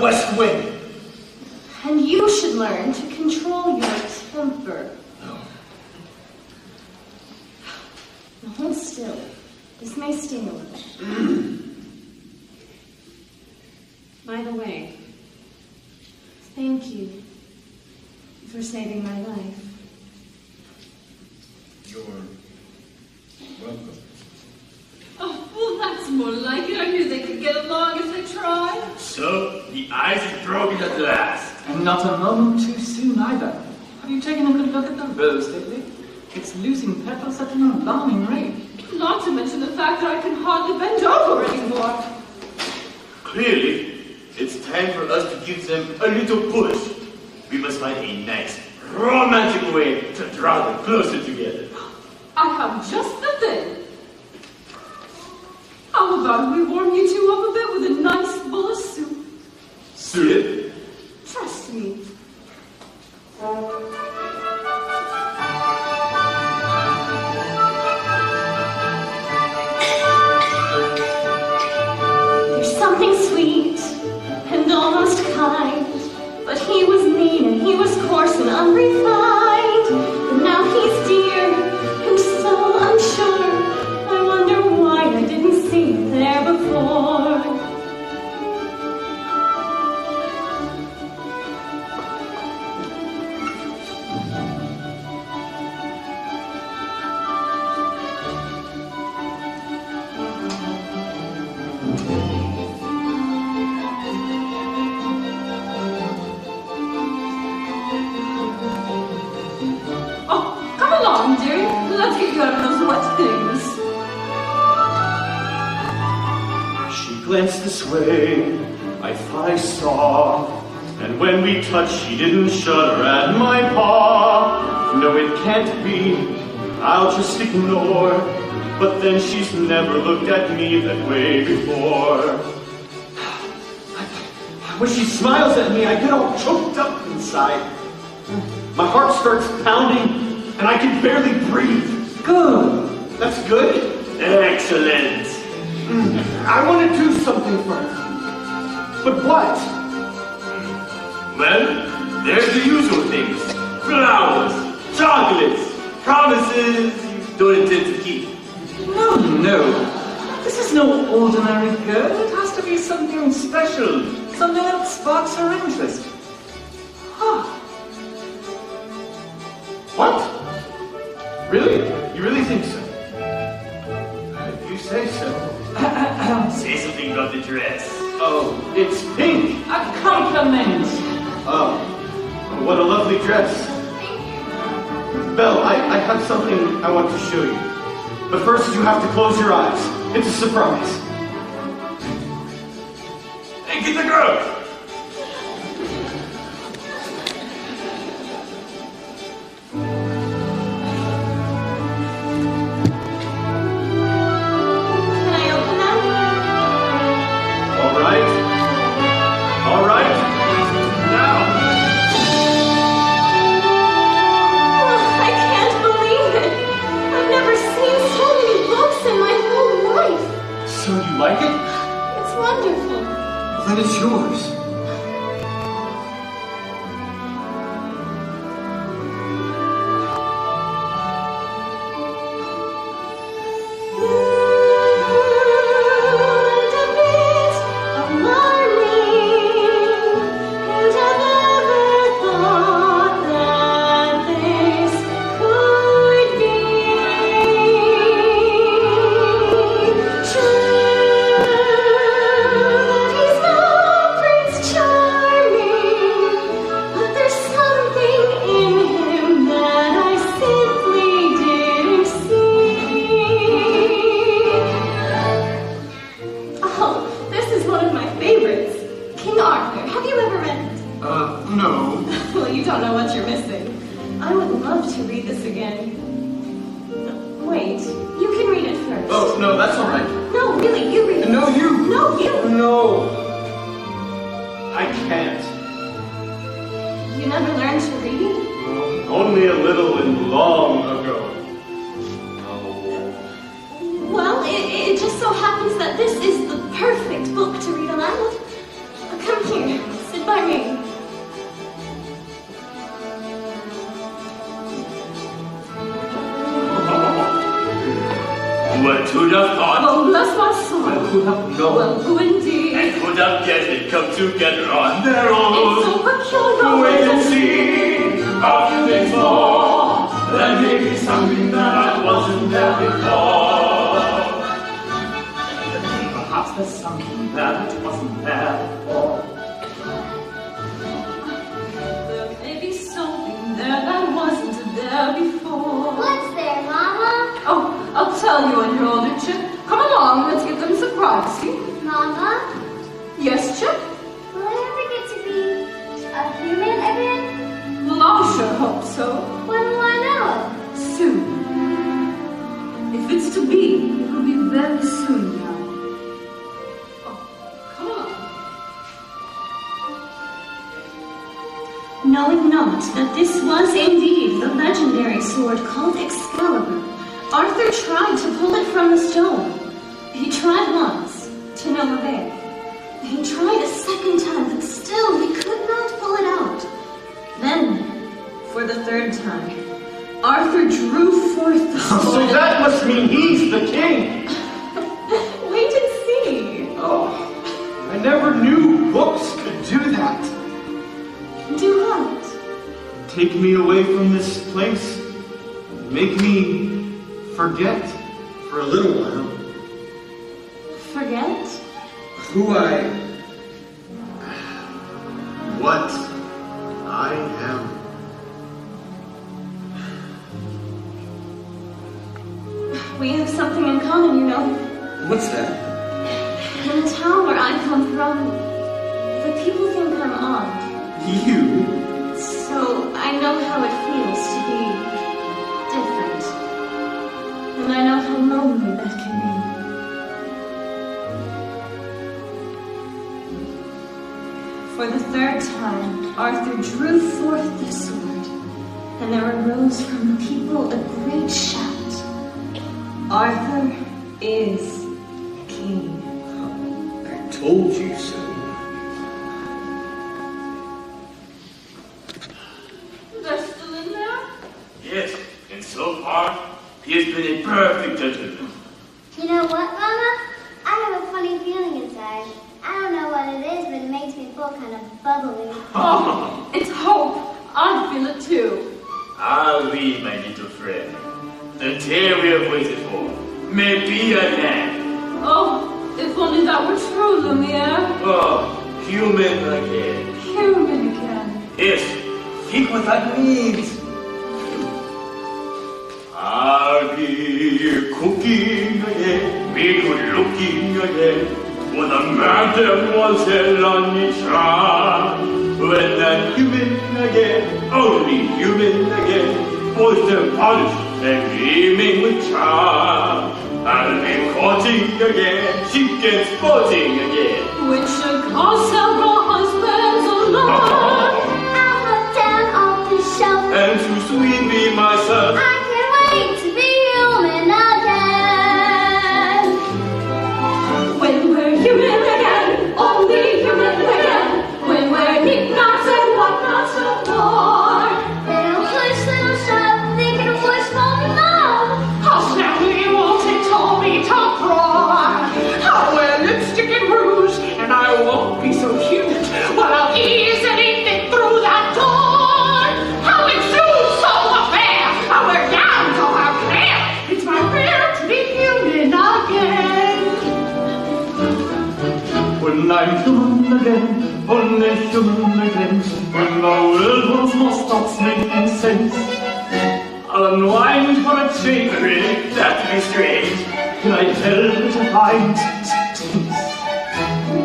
west wind. And you should learn to control your temper. Now hold still. This may sting a little. By the way, thank you for saving my life. You're welcome. Oh, well, that's more like it. I knew they could get along if they tried. So, the ice is broken at last. And not a moment too soon either. Have you taken a good look at the rose lately? It's losing petals at an alarming rate. Not to mention the fact that I can hardly bend over anymore. Clearly, it's time for us to give them a little push. We must find a nice, romantic way to draw them closer together. I have just the thing. How about we warm you two up a bit with a nice bowl of soup? Soup? Trust me. There's something sweet and almost kind, but he was mean and he was coarse and unrefined. But now he's dear and so unsure. I wonder why I didn't see him there before. Oh, come along, dearie. Let's get you out of those wet things. She glanced this way, I thought I saw. And when we touched, she didn't shudder at my paw. No, it can't be, I'll just ignore. But then she's never looked at me that way before. When she smiles at me, I get all choked up inside. My heart starts pounding, and I can barely breathe. Good. That's good? Excellent. I want to do something for her. But what? Well, there's the usual things. Flowers, chocolates, promises you don't intend to keep. No, no. This is no ordinary girl. It has to be something special. Something that sparks her interest. Huh. What? Really? You really think so? If you say so. Say something about the dress. Oh, it's pink. A compliment. Oh, what a lovely dress. Belle, I have something I want to show you. But first you have to close your eyes. It's a surprise. Hey, get the girl! Can I open them? All right. All right. Now. Oh, I can't believe it. I've never seen so many books in my whole life. So you like it? It's wonderful. Then it's yours. No. Well, you don't know what you're missing. I would love to read this again. Wait, you can read it first. Oh, no, that's all right. No, really, you read it. No, you. No, you. No. I can't. You never learned to read? Only a little and long ago. Well, it just so happens that this is the perfect book to read aloud. Come here. by me. What who'd have thought? Oh, bless my soul. Well, who'd have known? Well, who indeed? And who'd have guessed they'd come together on their own? It's so peculiar. Wait and see, a few things more. There may be something that wasn't there before. Perhaps there's something that wasn't there before. There may be something there that wasn't there before. What's there, Mama? Oh, I'll tell you when you're older, Chip. Come along, let's give them a surprise. See? Mama? Yes, Chip? Will I ever get to be a human again? Well, I sure hope so. When will I know? Soon. If it's to be, it will be very soon now. Oh, come on. Knowing not that this was indeed the legendary sword called Excalibur, Arthur tried to pull it from the stone. He tried once, to no avail. He tried a second time, but still he could not pull it out. Then, for the third time, Arthur drew forth the sword. So that must mean he's the king. Wait and see. Oh, I never knew books could do that. Do what? Take me away from this place. Make me forget for a little while Forget? who what I am. We have something in common, you know. What's that? In the town where I come from, the people think I'm odd. You? So I know how it feels to be different. And I know how lonely that can be. For the third time, Arthur drew forth the sword, and there arose from the people a great shout. Arthur is king. I told you so. They're still in there? Yes, and so far, he has been a perfect gentleman. You know what, Mama? I have a funny feeling inside. I don't know what it is, but it makes me feel kind of bubbly. Oh, it's hope. I feel it too. Ah, oui, my little friend. The tale we have waited for may be at hand. Oh, if only that were true, Lumiere. Oh, human again. Human again. Yes, think what that means. I'll be cooking again, be good looking again. When the madam was held on the charm. When I'm human again, only human again, poised and polished and gleaming with charm. I'll be courting again, chic and sporting again. Which should cause several husbands alone. I'll look down off the shelf. And to sweet me myself. I can't wait to be human again. When we're human again, only human again. When we're knick-knacks and whatnots no more. Little push, little shove, they can push more and more. How snappily won't it tell me to roar? I'll wear lipstick and rouge, and I won't be so cute, but I'll easily fit through that door. How exude so fair? I wear gowns of our hair. It's my prayer to be human again. When I'm human again, only human again, when the world once more stops making sense, I'll unwind for a change. Really? That'd be strange. Can I help it to find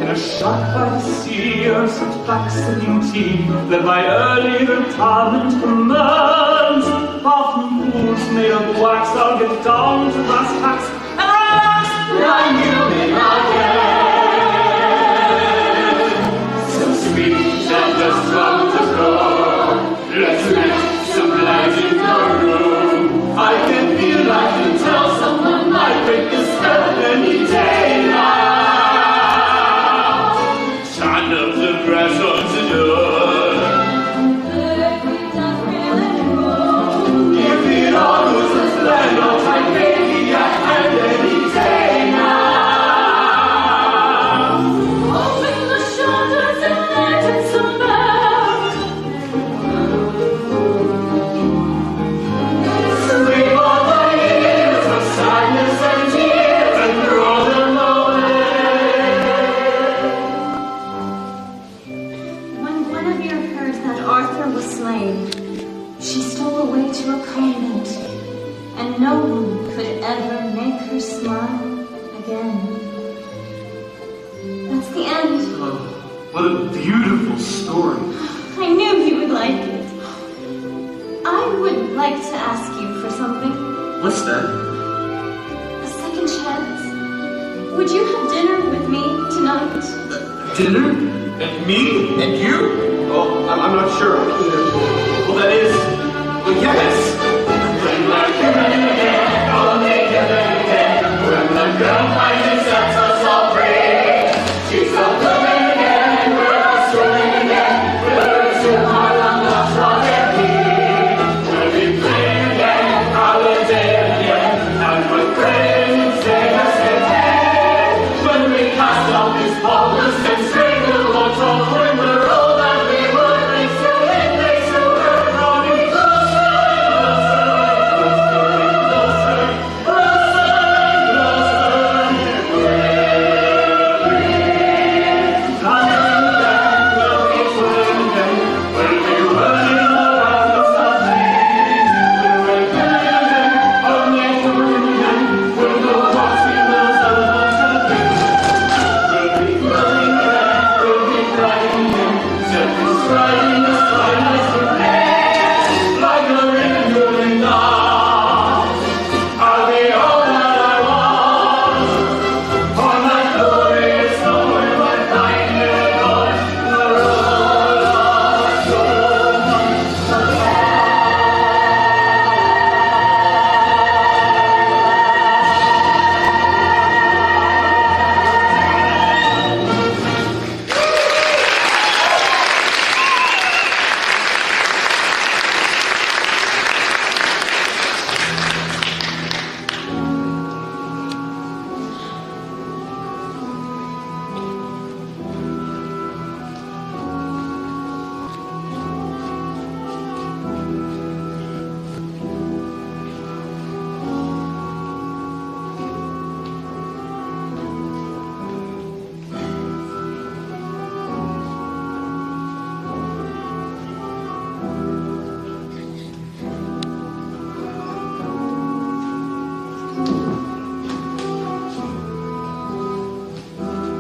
in a shop by the sea or some flaxen tea that my early retirement commands? Often fools made of wax, I'll get down to brass tacks and relax. I'm human again. So sweet and just from the floor. Let's make some light in the room. I can feel I can tell someone might break the spell any day now. Shine up the brass on the door. slain. She stole away to a convent, and no one could ever make her smile again. That's the end. Oh, what a beautiful story. I knew you would like it. I would like to ask you for something. What's that? A second chance. Would you have dinner with me tonight? Dinner? And me? And you? Oh, I'm not sure. Well, that is... Well, yes! When the girl finds and sets us all free, she's a woman again, we're all swimming again, we're so hard on the strawberry. We'll be playing again, holiday again, and we're praying and sing us content. When we cast off these ballers and string the logs on when we're old and we were raised to it, they so we're running closer,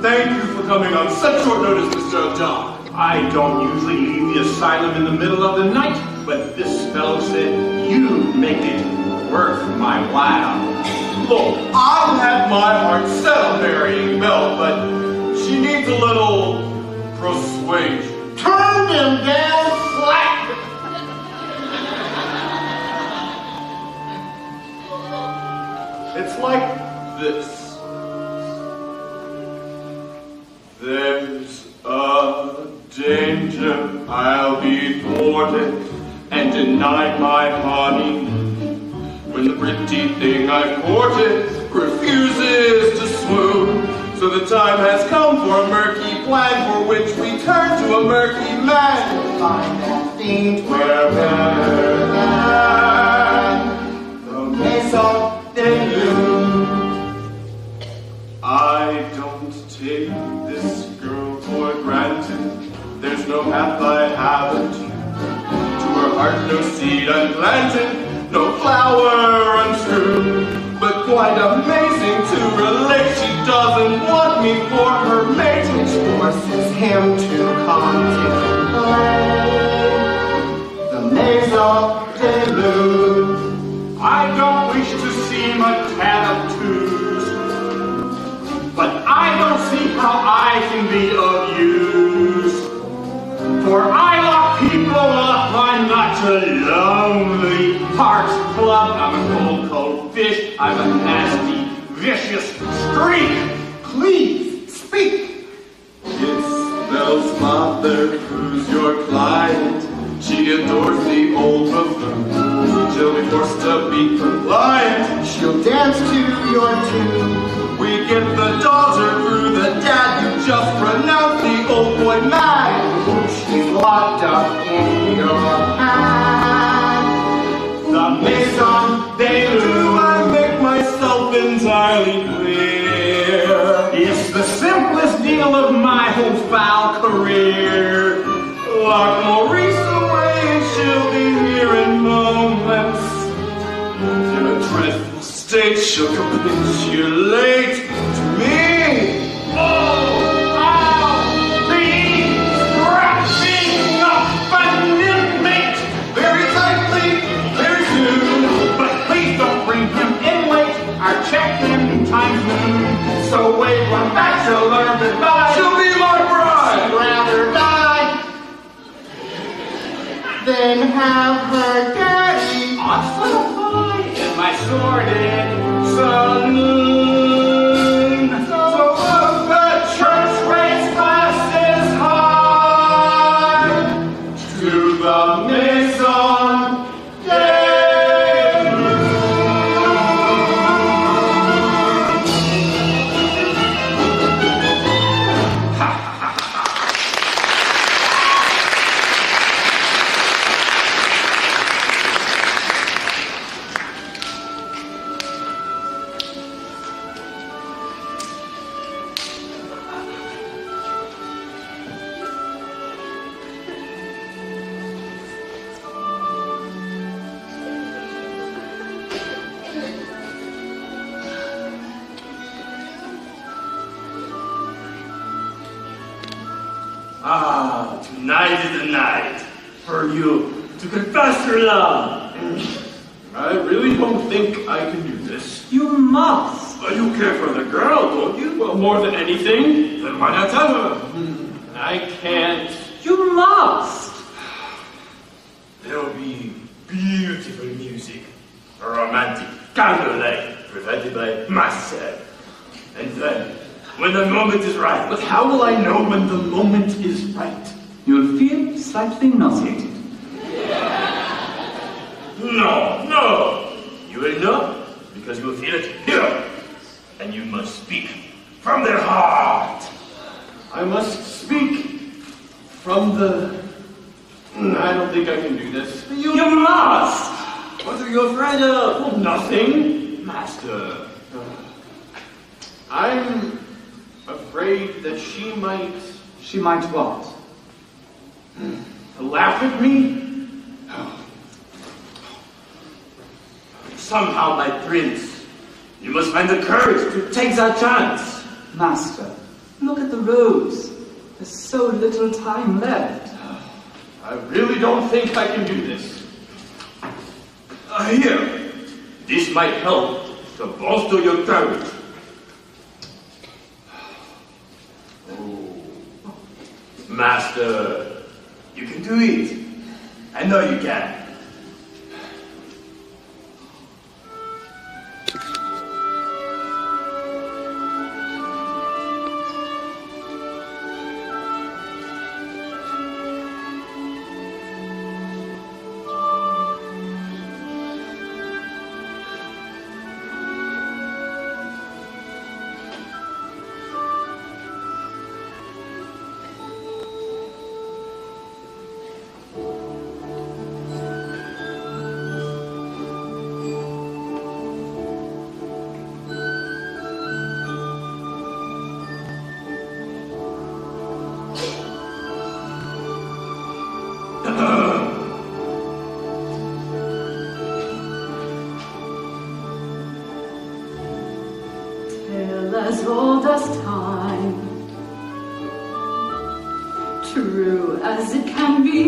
Thank you for coming on such short notice, Mr. John. I don't usually leave the asylum in the middle of the night, but this fellow said you'd make it worth my while. Look, I've had my heart set on marrying Belle, but she needs a little persuasion. Turn them down flat. It's like this. There's a danger I'll be thwarted and denied my honey when the pretty thing I've courted refuses to swoon. So the time has come for a murky plan for which we turn to a murky man to find that thing we're better than the Maison de Lune. I don't take this girl for granted. There's no path I haven't. To her heart no seed unplanted, no flower unstrewn. But quite amazing to relate, she doesn't want me for her mate, which forces him to contemplate the Maison de Lune. I don't wish to seem a tad obtuse, but I don't see how I can be of use. For I lock people up, I'm not a lonely heart's club. I'm a cold, cold fish, I'm a nasty, vicious streak. Please, speak. It's Belle's mother, who's your client. She adores the old buffoon. She'll be forced to be compliant. She'll dance to your tune. We get the daughter through the dad. You just pronounced the old boy mad. She's locked up in your hand. The Maison de Lune. I make myself entirely clear. It's the simplest deal of my whole foul career. Lock Maurice away and she she'll capitulate to me. Oh, how please wrap me up and inmate very tightly, very soon. But please don't bring him in late. Our check-in time's noon. So wave one bachelor goodbye. She'll be my bride. I'd rather die than have her daddy. On foot and my sworded Sun. So the church rates classes high to the Maison Ah, tonight is the night for you to confess your love. I really don't think I can do this. You must. But you care for the girl, don't you? Well, more than anything. Then why not tell her? I can't. You must. There'll be beautiful music. A romantic candlelight presented by myself. And then, when the moment is right. But how will I know when the moment is right? You'll feel slightly nauseated. No. You will know because you will feel it here. And you must speak from their heart. I must speak from the... I don't think I can do this. You must. What are you afraid of? Well, nothing, Master. I'm afraid that she might... She might what? laugh at me? Somehow, my prince, you must find the courage to take that chance. Master, look at the rose. There's so little time left. I really don't think I can do this. Here, this might help to bolster your courage. Oh, Master, you can do it. I know you can. As old as time, true as it can be.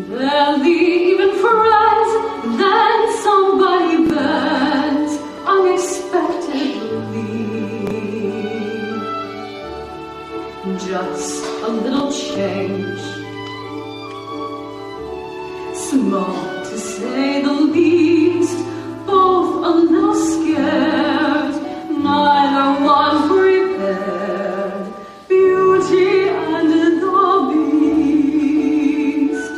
There'll be even friends, then somebody bends unexpectedly. Just a little change, small to say the least. Both a little scared, neither one prepared. Beauty and the Beast.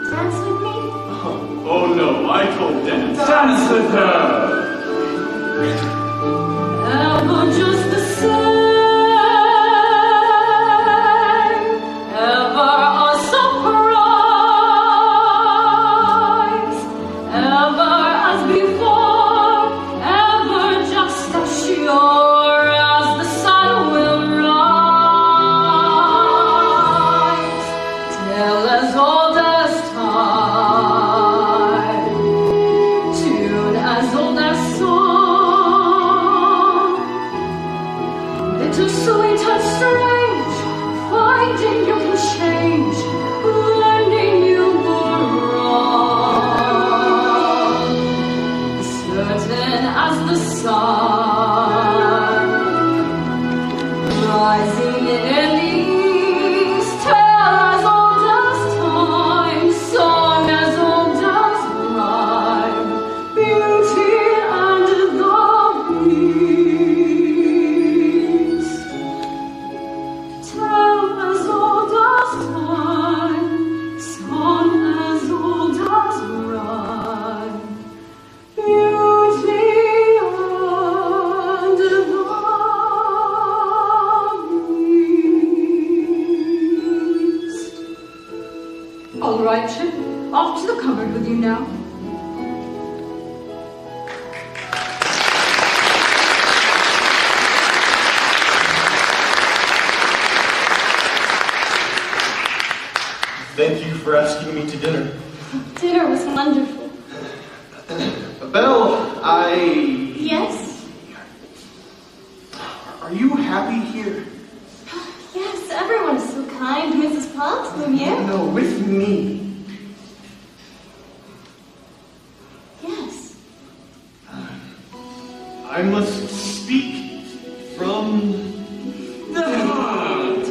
Dance with me? Oh no, I told dance. Dance with her! Ever just the same, ever a surprise. All right, Chip. Off to the cupboard with you now. Thank you for asking me to dinner. Dinner was wonderful. Belle, Yes? Are you happy here? Yes, everyone is so kind. Mrs. Potts, Lumiere? No, with me. Yes. I must speak from the heart.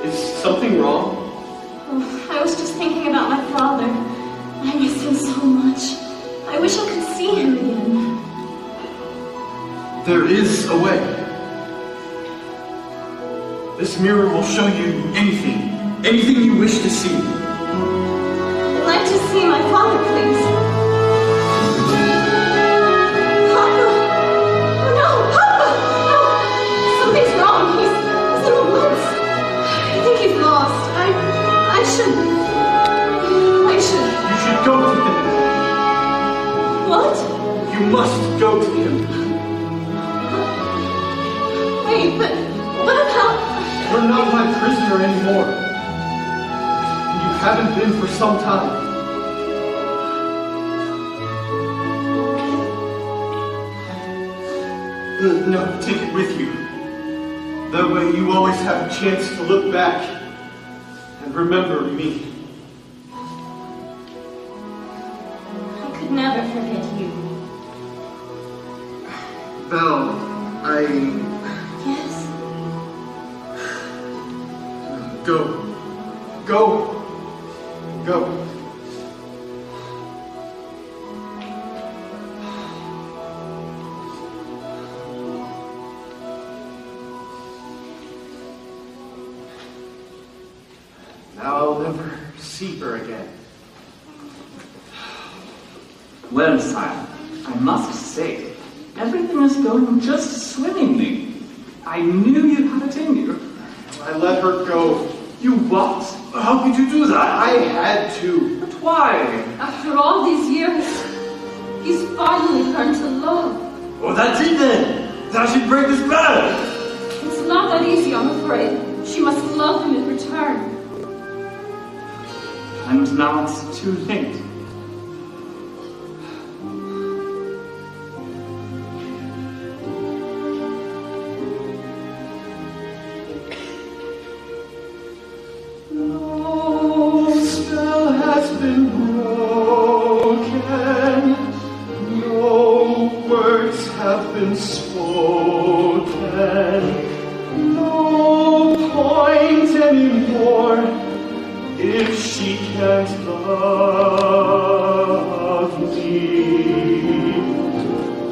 Is something wrong? Oh, I was just thinking about my father. I miss him so much. I wish I could see him again. There is a way. This mirror will show you anything you wish to see. I'd like to see my father, please. Papa! Oh, no, Papa! No! Something's wrong. He's in the woods. I think he's lost. I should... You should go to him. What? You must go to him. Wait, but about... You're not my prisoner anymore. And you haven't been for some time. No, take it with you. That way you always have a chance to look back and remember me. I could never forget you. Belle, Yes? Go. Now I'll never see her again. Well, sire, I must say, everything is going just swimmingly. I knew you had it in you. I let her go. You what? How could you do that? I had to. But why? After all these years, he's finally learned to love. Oh, that's it then. Now she'd break the spell. It's not that easy, I'm afraid. She must love him in return. And now it's too late. No spell has been broken. No words have been spoken. No point anymore if she can't love me.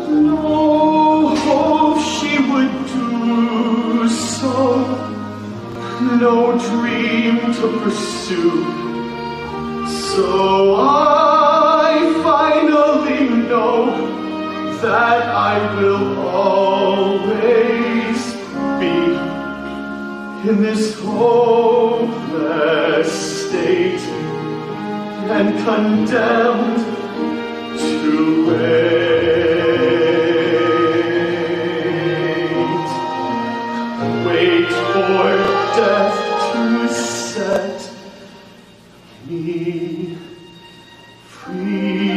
No hope she would do so. No dream to pursue. So I finally know that I will always be in this hopeless state and condemned to wait for death to set me free.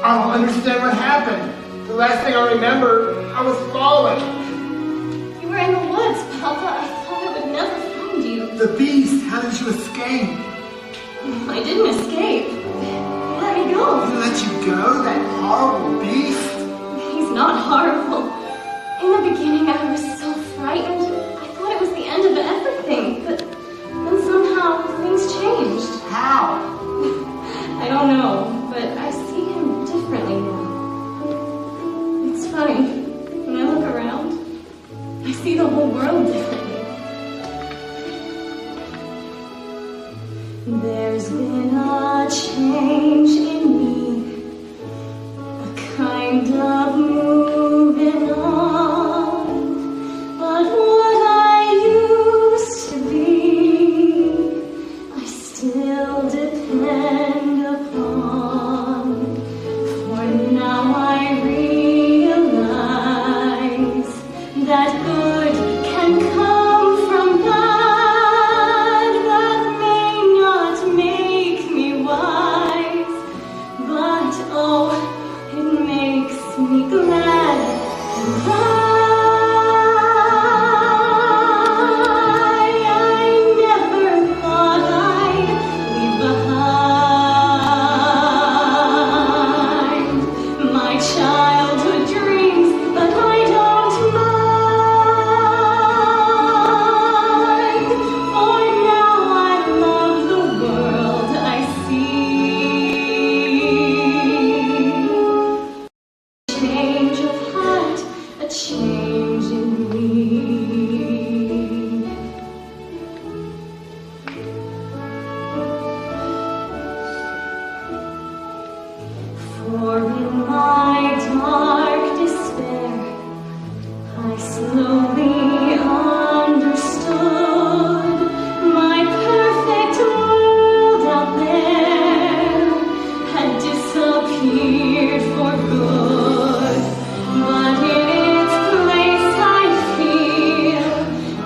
I don't understand what happened. The last thing I remember, I was falling. You were in The beast, how did you escape? I didn't escape. He let me go. He let you go, that horrible beast? He's not horrible. In the beginning, I was so frightened. I thought it was the end of everything, but then somehow things changed. How? I don't know, but I see him differently now. It's funny. When I look around, I see the whole world differently. There's been a change in me, a kind of moving on, but what I used to be, I still depend upon. For now I realize that good can come from bad, that may not make me wise, but oh, it makes me glad that I never thought I'd leave behind my childhood dreams, but I don't mind, for now I love the world I see. Change of heart, a change in me. For in my dark despair, I slowly understood my perfect world out there had disappeared for good. But in its place I feel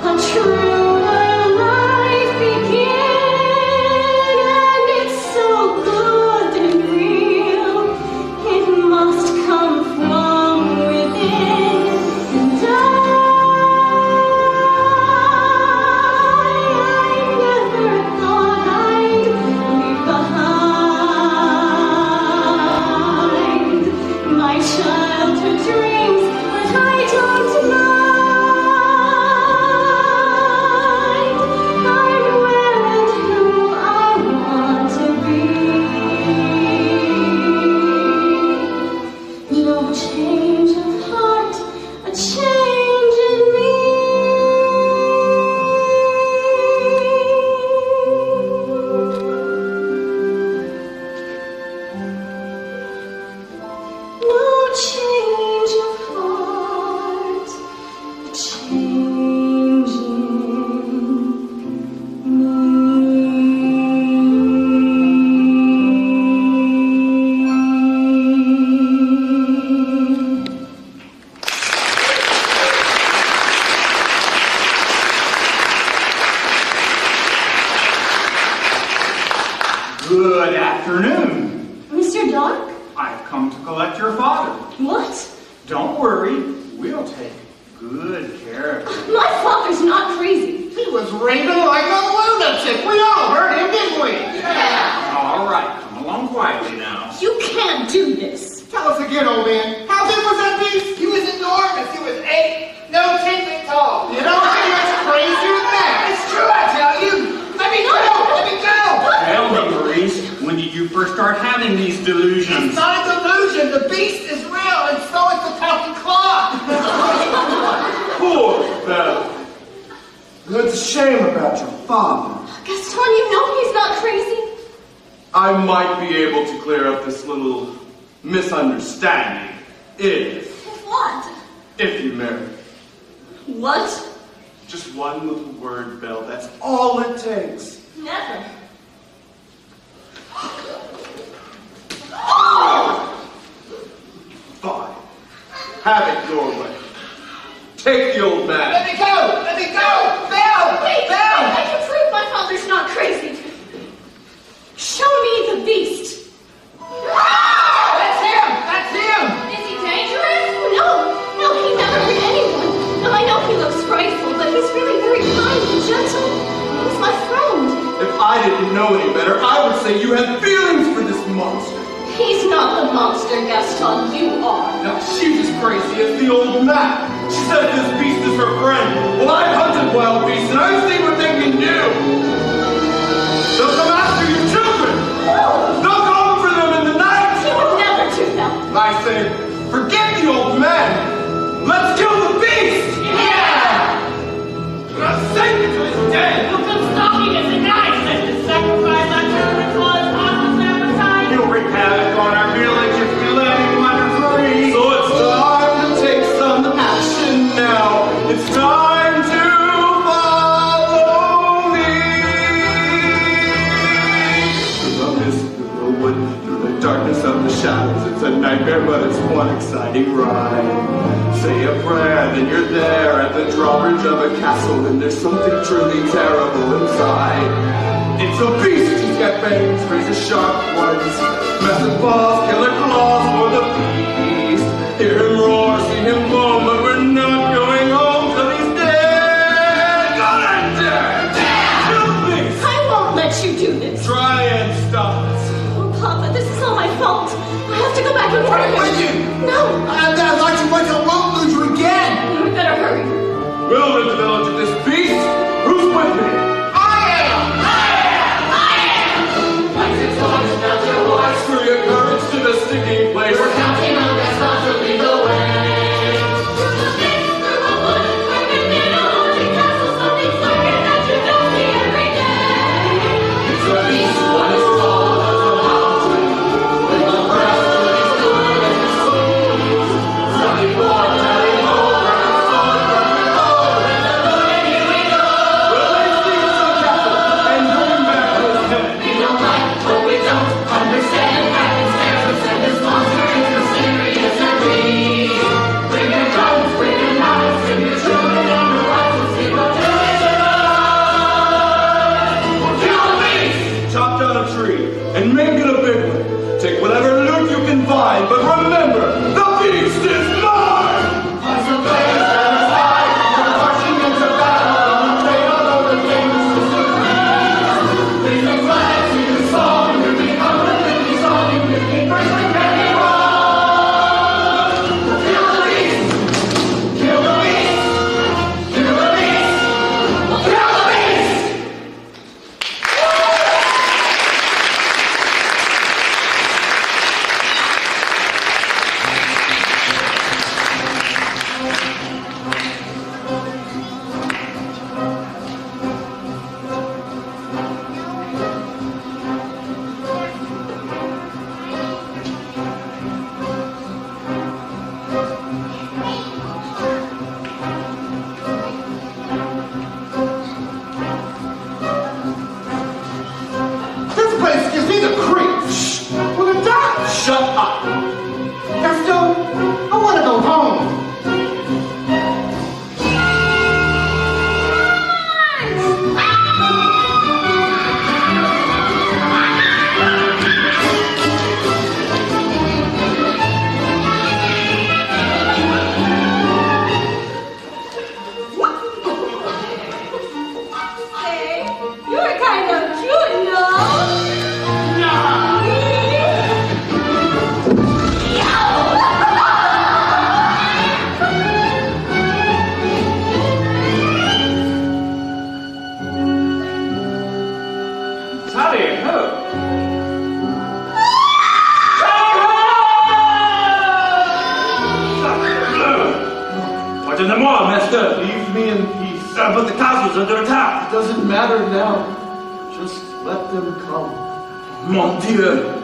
a truer life begin, and it's so good and real, it must come from within. And I never thought I'd leave behind my childhood dreams, but I don't mind. I'm where and who I want to be. No change of heart, a change in me. No change of heart, a change in me. Good afternoon. Mr. Dark? I've come to collect your father. What? Don't worry, we'll take good care of him. My father's not crazy. He was raving like a lunatic. We all heard him, didn't we? All right, come along quietly now. You can't do this. Tell us again, old man. How big was that beast? He was enormous. He was 10 feet tall. You don't think much crazier than that. It's true, I tell you. Let me go. Let me go. Tell me, Maurice, when did you first start having these delusions? It's not a delusion. The beast is real, and so is the talking clock. Poor Belle. It's a shame about your father. Gaston, you know he's not crazy. I might be able to clear up this little misunderstanding if What? you marry. What? Just one little word, Belle. That's all it takes. Never. Fine. Have it your way. Take the old man. Let me go. Let me go. Belle. Wait, Belle. I can prove my father's not crazy. Show me the beast. That's him. That's him. Is he dangerous? No, he never hurt anyone. No, I know he looks frightful, but he's really very kind and gentle. He's my didn't know any better, I would say you had feelings for this monster. He's not the monster, Gaston. You are. Now, she's as crazy as the old man. She said this beast is her friend. Well, I've hunted wild beasts, and I've seen what they can do. They'll come after your children. They'll come for them in the night. He would never do that. I say, forget the old man. Let's kill the beast. Yeah! Let's save it to his dead. You come stalking us at night, such to sacrifice our children for his monstrous appetite. He'll wreak havoc on our village if we let him wander free. So it's time to take some action now. It's time to follow me. Through the mist of the wood, through the darkness of the shadows, it's a nightmare, but it's one exciting ride. Say a prayer, then you're there at the drawbridge of a castle, and there's something truly terrible inside. It's a beast, he's got fangs, razor sharp ones, massive paws, killer claws for the beast. Hear him roar, see him moan, but we're not going home till he's dead. Gonna dead! Kill the beast! I won't let you do this. Try and stop us. Oh, Papa, this is all my fault. I have to go back and warn Would him. you? No. I'd like to wait till I won't lose you again. We better hurry. We'll rid the village of this beast. Who's with me? Screw your courage to the sticking place. We're counting on Gaston to lead the way. Through the mist, through the wood, where in an haunted castle, something's lurking that you don't see every day. It's a beast, what is called a mountain, with the breath of his good and his soul. Something more, telling over and over and over, and here we go. Well, let's seize the castle and bring back his head. We don't like what we don't understand. This monster is mysterious and beast. Bring your guns, bring your knives, bring your children and your wives and see what there is to us. Kill the beast! Chop down a tree and make it a big one. Take whatever loot you can find, but remember, the beast is mine! Find some players that are high, we're marching into battle, on the trail of the famous Mr. Freeze. Raising flags, singing song, we're become a living song, and we're being first and ready run. Kill the beast! Kill the beast! Kill the beast! Kill the beast! This place gives me the creeps. Will it die? Shut up! Gaston, I want to go home. Hey, you're kind of cute, no? Tally ho! Pardonnez-moi, master. Leave me in peace. But the castle's under attack. It doesn't matter now. Just let them come. Mon Dieu!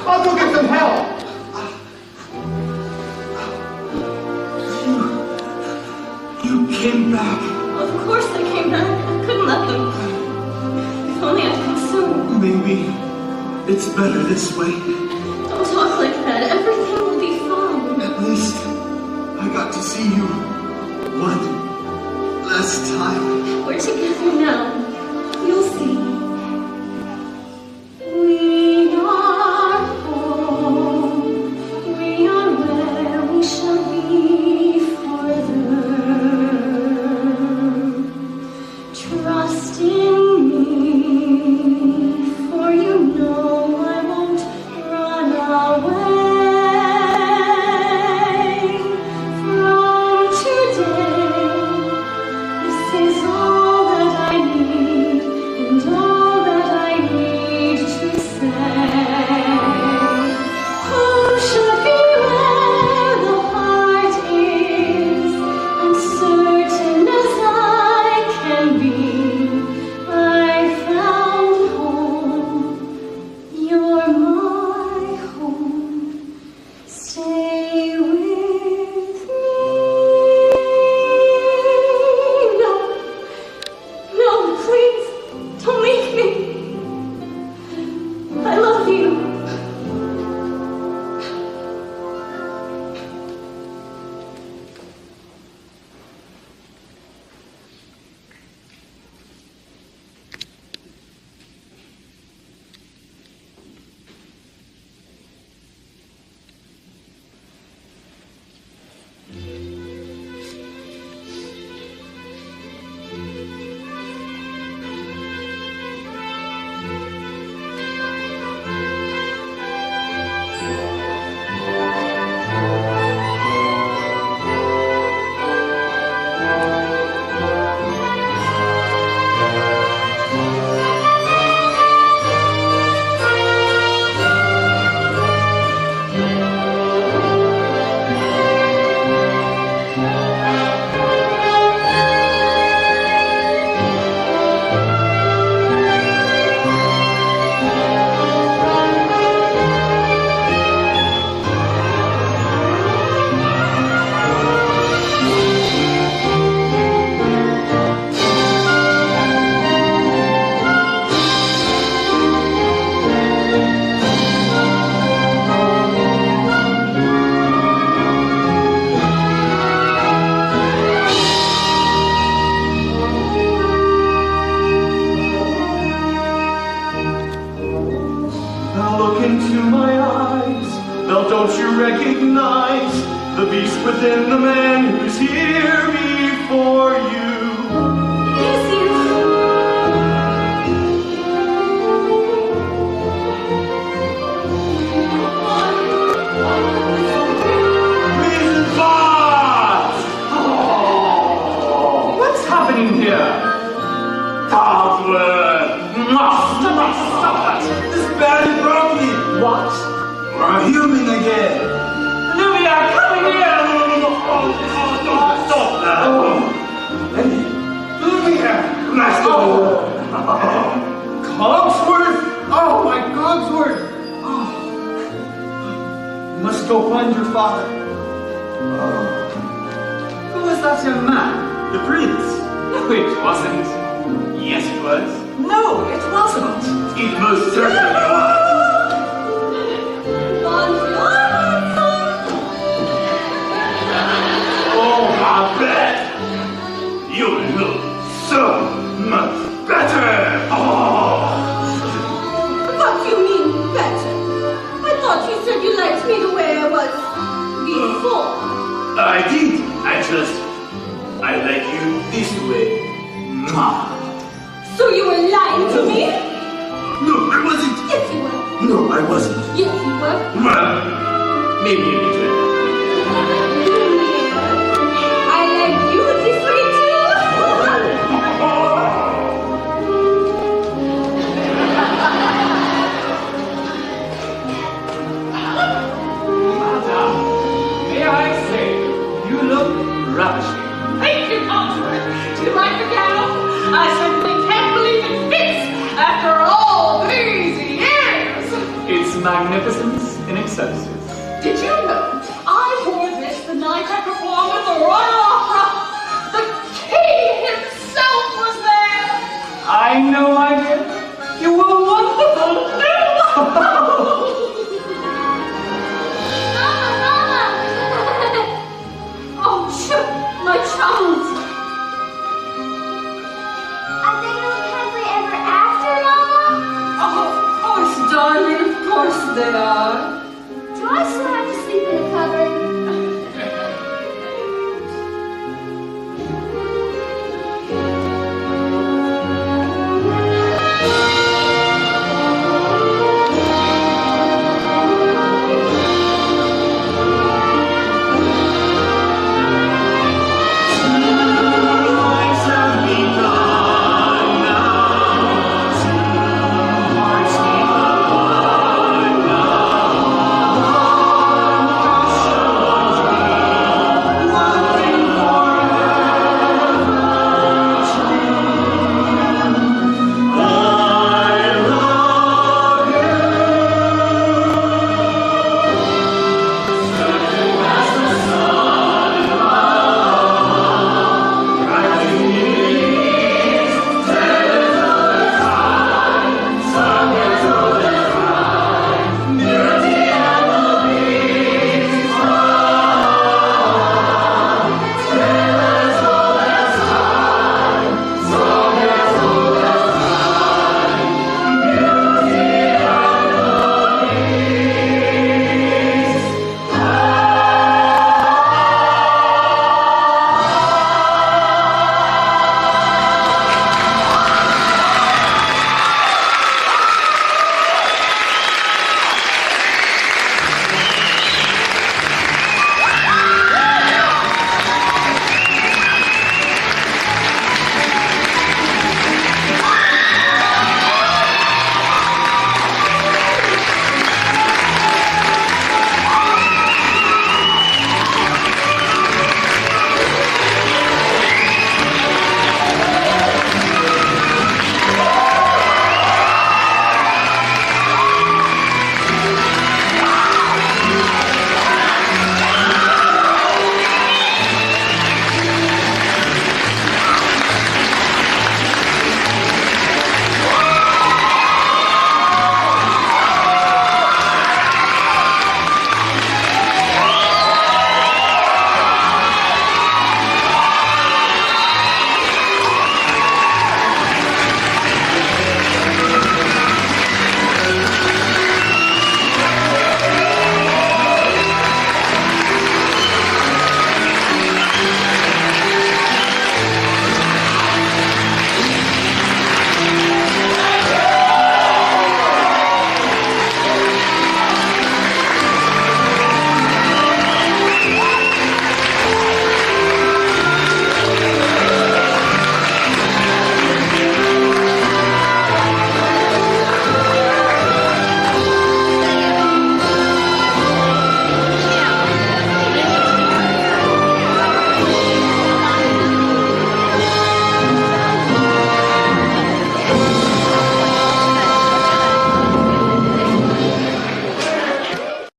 I'll go get some help. You came back. Of course they came back. I couldn't let them. If only I'd come sooner. Maybe it's better this way. Don't talk like that. Everything will be fine. At least I got to see you one last time. We're together now. You'll see. We are home. We are where we shall be forever. Trust in me, for you know I won't run away from today. This is all that I need, and all that I need to say. Who should be where the heart is, uncertain as I can be? I found home. You're my home. Stay with me. No, please, don't leave me. I love you. Now look into my eyes. Now don't you recognize the beast within the man who's here before you? Yes, you. What's happening here? Cogsworth! Stop it! This badly broke me. What? We're human again. Olivia, come here! Stop that! Olivia! Master! Cogsworth! Oh, my Cogsworth! Oh. You must go find your father. Oh. Who was that young man? The prince? No, it wasn't. Yes, it was. No, it wasn't. It most certainly was. Oh, my bet! You look so much better! Oh! What do you mean, better? I thought you said you liked me the way I was before. I did. I like you this way. Mwah. So you were lying to me? No, I wasn't. Yes, you were. No, I wasn't. Yes, you were. Well, maybe a little. I like you this way too. Madam, may I say, you look ravishing. Thank you, Cogsworth. Do you like the gown? I certainly can't believe it fits after all these years. It's magnificent. magnificence in excelsis. Did you know I wore this the night I performed at the Royal Opera? The king himself was there! I know, my dear. You were wonderful. Mama! Oh, shit, my child! Are they no happily ever after, Mama? Oh, of course, darling, of course they are. Do I still have to sleep in the cupboard?